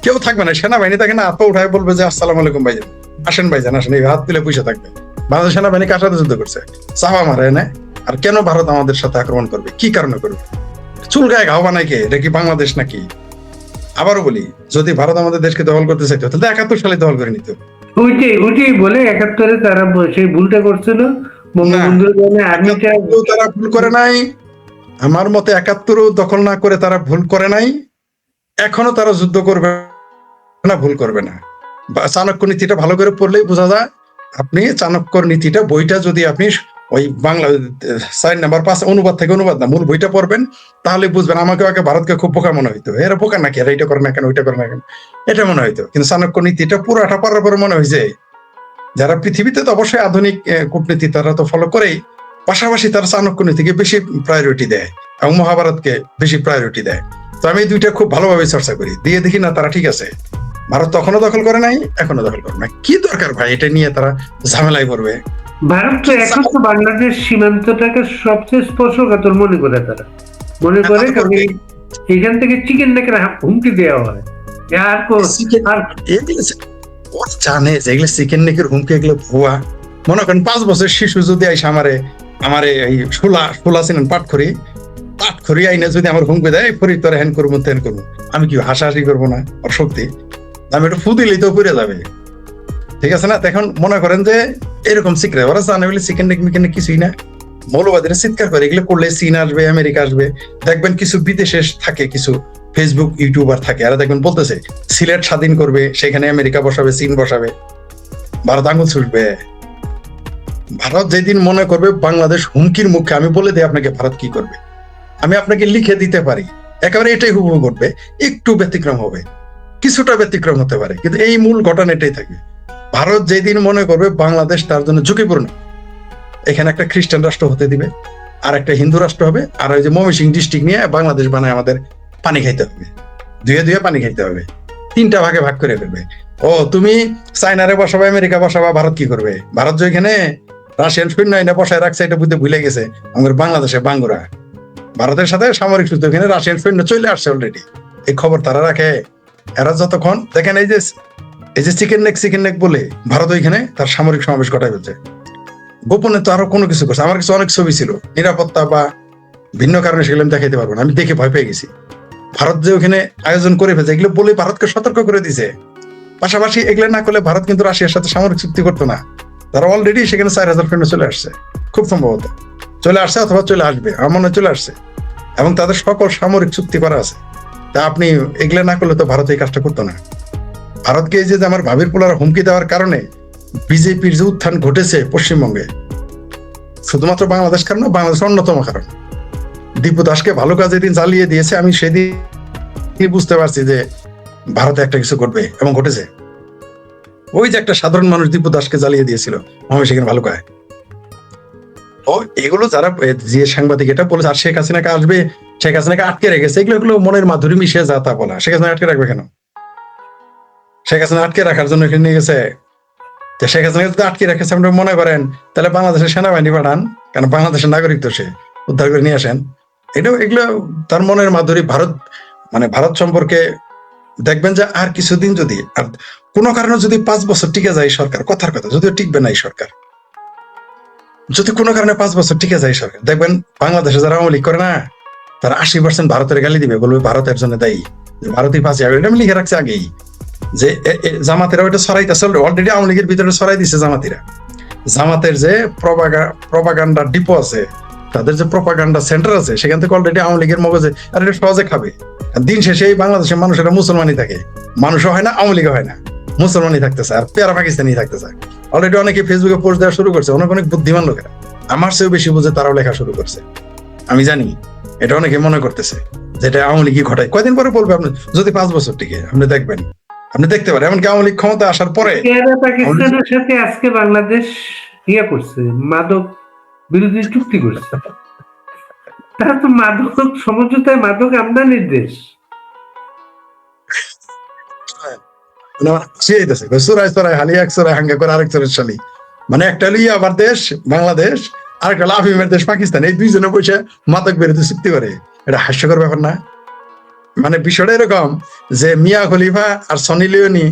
কেউ থাকবে না। সেনাবাহিনী থাকে না, আপা উঠায় বলবে যে আসসালাম আলাইকুম ভাইজান, আসেন ভাইজান আসেন, এই হাত তুলে পয়সা থাকবে। বাংলাদেশ সেনাবাহিনী কার সাথে যুদ্ধ করছে? চাপা মারে না। আর কেন ভারত আমাদের সাথে আক্রমণ করবে? কি কারণে করবে? চুল গায়ে ঘাও বানায় কে? এটা কি বাংলাদেশ নাকি? আবারও বলি, যদি ভারত আমাদের দেশকে দখল করতে চাইতো তাহলে 71 সালে দখল করে নিত। ওইটাই বলে 71-এ তারা সেই ভুলটা করছিল। বঙ্গবন্ধুর আর্মিটা তারা ভুল করে নাই। আমার মতে 71 দখল না করে তারা ভুল করে নাই। এখনো তারা যুদ্ধ করবে না, ভুল করবে না। চাণক্য নীতিটা ভালো করে পড়লেই বোঝা যায়। আপনি চাণক্যর নীতিটা বইটা যদি আপনি ওই বাংলা 4 নাম্বার 5 অনুবাদ থেকে অনুবাদ না, মূল বইটা পড়বেন, তাহলে বুঝবেন। আমাকে আগে ভারতকে খুব বোকা মনে হইতো, এরা বোকা নাকি, এরা এটা করে না কেন, ওইটা করে না কেন, এটা মনে হইতো। কিন্তু চাণক্য নীতিটা পুরাটা পড়ার পরে মনে হয়েছে, যারা পৃথিবীতে তো অবশ্যই আধুনিক কূটনীতি তারা তো ফলো করেই, পাশাপাশি তারা চাণক্য নীতিকে বেশি প্রায়োরিটি দেয় এবং মহাভারতকে বেশি প্রায়োরিটি দেয়। তো আমি এই দুইটা খুব ভালোভাবে চর্চা করি, দিয়ে দেখি না তারা ঠিক আছে। ভারত তখনও দখল করে নাই, এখনো দখল করে না। কি দরকার ভাই এটা নিয়ে তারা ঝামেলায় পড়বে? ভারত তো এখন তো বাংলাদেশ সীমান্তটাকে সবচেয়ে স্পর্শকাতর মনে করে, তারা মনে করে কারণ এখান থেকে চিকেন নেকের হুমকি দেওয়া হয়। আর জানে যে এগুলো চিকেন নেকের হুমকি, এগুলো ভুয়া। মনে করেন 5 বছর শিশু যদি আইসা আমারে এই শোলা ছিলেন পাঠ করি আইনে যদি আমার হুমকি দেয়, ফরি তোর হ্যান করবো তেন করবো, আমি কি হাসাহাসি করবো না? ওর শক্তি আমি একটু ফু দিলেই তো পড়ে যাবে, ঠিক আছে না? এখন মনে করেন যে এরকম সিক্রেট ওরা জানে বলে চিকেন নেক মিকেন কিছুই না, মৌলবাদীরা চিৎকার করে। এগুলো করলে চীন আসবে, আমেরিকা আসবে। দেখবেন কিছু বিদেশে থাকে, কিছু ফেসবুক ইউটিউবার থাকে, এরা দেখবেন বলতেছে সিলেট স্বাধীন করবে, সেখানে আমেরিকা বসাবে, চীন বসাবে, ভারত আঙুল ছুটবে। ভারত যেদিন মনে করবে বাংলাদেশ হুমকির মুখে, আমি বলে দিই আপনাকে ভারত কি করবে, আমি আপনাকে লিখে দিতে পারি। একেবারে এটাই হুবহু ঘটবে, একটু ব্যতিক্রম হবে, কিছুটা ব্যতিক্রম হতে পারে, কিন্তু এই মূল ঘটনা এটাই থাকবে। ভারত যেদিন মনে করবে বাংলাদেশ তার জন্য ঝুঁকিপূর্ণ, এখানে একটা খ্রিস্টান রাষ্ট্র হতে দিবে, আর একটা হিন্দু রাষ্ট্র হবে, আর ওই যে ময়মনসিংহ ডিস্ট্রিক্ট নিয়ে বাংলাদেশ বানায় আমাদের পানি খাইতে হবে, ধুয়ে পানি খাইতে হবে, 3টা ভাগে ভাগ করে ফেলবে। ও তুমি চায়নারে বসাবা, আমেরিকা বসাবা, ভারত কি করবে? ভারত যে এখানে রাশিয়ান সৈন্য এনে বসায় রাখছে, এটা বুঝতে ভুলে গেছে আমাদের বাংলাদেশে বাঙ্গুরা। ভারতের সাথে সামরিক যুদ্ধ, এখানে রাশিয়ান সৈন্য চলে আসছে অলরেডি, এই খবর তারা রাখে। এরা যতক্ষণ দেখেন এই যে চিকেন নেক বলে ভারত ওইখানে তার সামরিক সমাবেশ ঘটাই ফেলছে, গোপনে তো আরো কোনো কিছু করছে। আমার কাছে অনেক ছবি ছিল, নিরাপত্তা বা ভিন্ন কারণে সেগুলো আমি দেখাইতে পারবো না, আমি দেখে ভয় পেয়ে গেছি। ভারত যে ওখানে আয়োজন করে ফেলছে, এগুলো বলে ভারতকে সতর্ক করে দিছে। পাশাপাশি এগুলো না করলে ভারত কিন্তু রাশিয়ার সাথে সামরিক চুক্তি করতো না। তারা অলরেডি সেখানে 4000 সৈন্য চলে আসছে, খুব সম্ভবত চলে আসছে অথবা চলে আসবে, আমার মনে হয় চলে আসছে, এবং তাদের সকল সামরিক চুক্তি করা আছে। তা আপনি এগুলো না করলে তো ভারত এই কাজটা করতো না। ভারতকে এই যে আমার ভাবির পোলার হুমকি দেওয়ার কারণে বিজেপির যে উত্থান ঘটেছে পশ্চিমবঙ্গে, শুধুমাত্র বাংলাদেশ কারণ, বাংলাদেশের অন্যতম কারণ। দীপু দাসকে ভালো কাজে দিন জ্বালিয়ে দিয়েছে, আমি সেদিন বুঝতে পারছি যে ভারতে একটা কিছু ঘটবে, এবং ঘটেছে। ওই যে একটা সাধারণ মানুষ দীপু দাসকে জ্বালিয়ে দিয়েছিল ময়মনসিংহের ভালুকায়। ও এগুলো যারা যে সাংবাদিক এটা বলেছে, আর শেখ হাসিনাকে আসবে, শেখ হাসিনাকে আটকে রেখেছে, এগুলো মনের মাধুরী মিশিয়ে যা তা বলা। শেখ হাসিনা আটকে রাখবে কেন? শেখ হাসিনা আটকে রাখার জন্য এখানে নিয়ে গেছে। শেখ হাসিনা যদি আটকে রেখেছে আপনারা মনে করেন, তাহলে বাংলাদেশের সেনাবাহিনী পাঠান, কারণ বাংলাদেশের নাগরিক তো, সে উদ্ধার করে নিয়ে আসেন। এগুলো তার মনের মাধুরী। ভারত সম্পর্কে দেখবেন যে আর কিছুদিন যদি, আর কোনো কারণে যদি 5 বছর টিকে যায় সরকার, কথার কথা যদিও টিকবে না এই সরকার, যদি কোনো কারণে 5 বছর টিকে যায় সরকার, দেখবেন বাংলাদেশে যারা আওয়ামী লীগ করে না, তারা 80% ভারতের গালি দিবে, বলবে ভারতের জন্য দায়ী, ভারতই ফাঁসি। এটা আমি লিখে রাখছি আগেই, যে জামাতেরা ওইটা ছড়াইতেছে, অলরেডি আওয়ামী লীগের ভিতরে ছড়াই দিছে জামাতিরা। জামাতের যে প্রপাগান্ডা ডিপো আছে, তাদের যে প্রপাগান্ডা সেন্টার আছে, সেখান থেকে অলরেডি আওয়ামী লীগের মগজে আর এটা সহজে খাবে। আর দিন শেষে এই বাংলাদেশের মানুষেরা মুসলমানই থাকে, মানুষও হয় না, আওয়ামী লীগও হয় না, মুসলমানই থাকতেছে আর পেয়ারা পাকিস্তানি থাকতেছে। অলরেডি অনেকে ফেসবুকে পোস্ট দেওয়া শুরু করছে, অনেক অনেক বুদ্ধিমান লোকেরা, আমার চেয়েও বেশি বুঝে তারাও লেখা শুরু করছে। আমি জানি এটা অনেকে মনে করতেছে যেটা আওয়ামী লীগই ঘটায়। কয়দিন পরে বলবে আপনি, যদি 5 বছর টিকে আপনি দেখবেন, আপনি দেখতে পারেন এমনকি আওয়ামী লীগ ক্ষমতা আসার পরে পেয়ারা পাকিস্তানের সাথে আজকে বাংলাদেশ করছে, মাদক বিরোধী চুক্তি করছে। তারা তো মাদক সমঝোতায় মাদক আমদানির দেশ। চোরাই চোরাই হালি, এক চোরাই হাঙ্গা করে আরেক চোরের শালি। মানে একটা হলো আবার দেশ বাংলাদেশ, আরেকটা হলো আফিমের দেশ পাকিস্তান, এই দুইজনে বসে মাদক বিরোধী চুক্তি করে। এটা হাস্যকর ব্যাপার না? মানে বিষয়টা এরকম যে মিয়া খলিফা আর সনি লিওনি